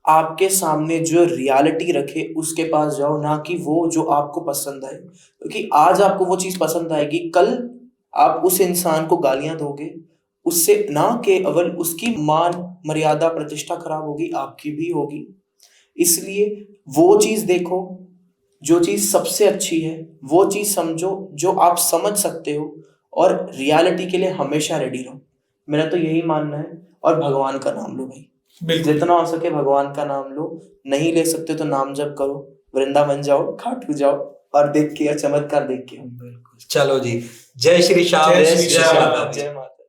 आपके सामने जो रियलिटी रखे उसके पास जाओ, ना कि वो जो आपको पसंद आए, क्योंकि आज आपको वो चीज पसंद आएगी, कल आप उस इंसान को गालियां दोगे, उससे ना केवल उसकी मान मर्यादा प्रतिष्ठा खराब होगी, आपकी भी होगी। इसलिए वो चीज देखो जो चीज सबसे अच्छी है, वो चीज समझो जो आप समझ सकते हो, और रियलिटी के लिए हमेशा रेडी रहो। मेरा तो यही मानना है। और भगवान का नाम लो भाई, बिल्कुल। जितना हो सके भगवान का नाम लो। नहीं ले सकते तो नाम जप करो, वृंदावन जाओ, खाटू जाओ और देख के चमत्कार देख के। बिल्कुल। चलो जी, जय श्री श्याम, जय श्री जय श्याम। माता दी। जय माता।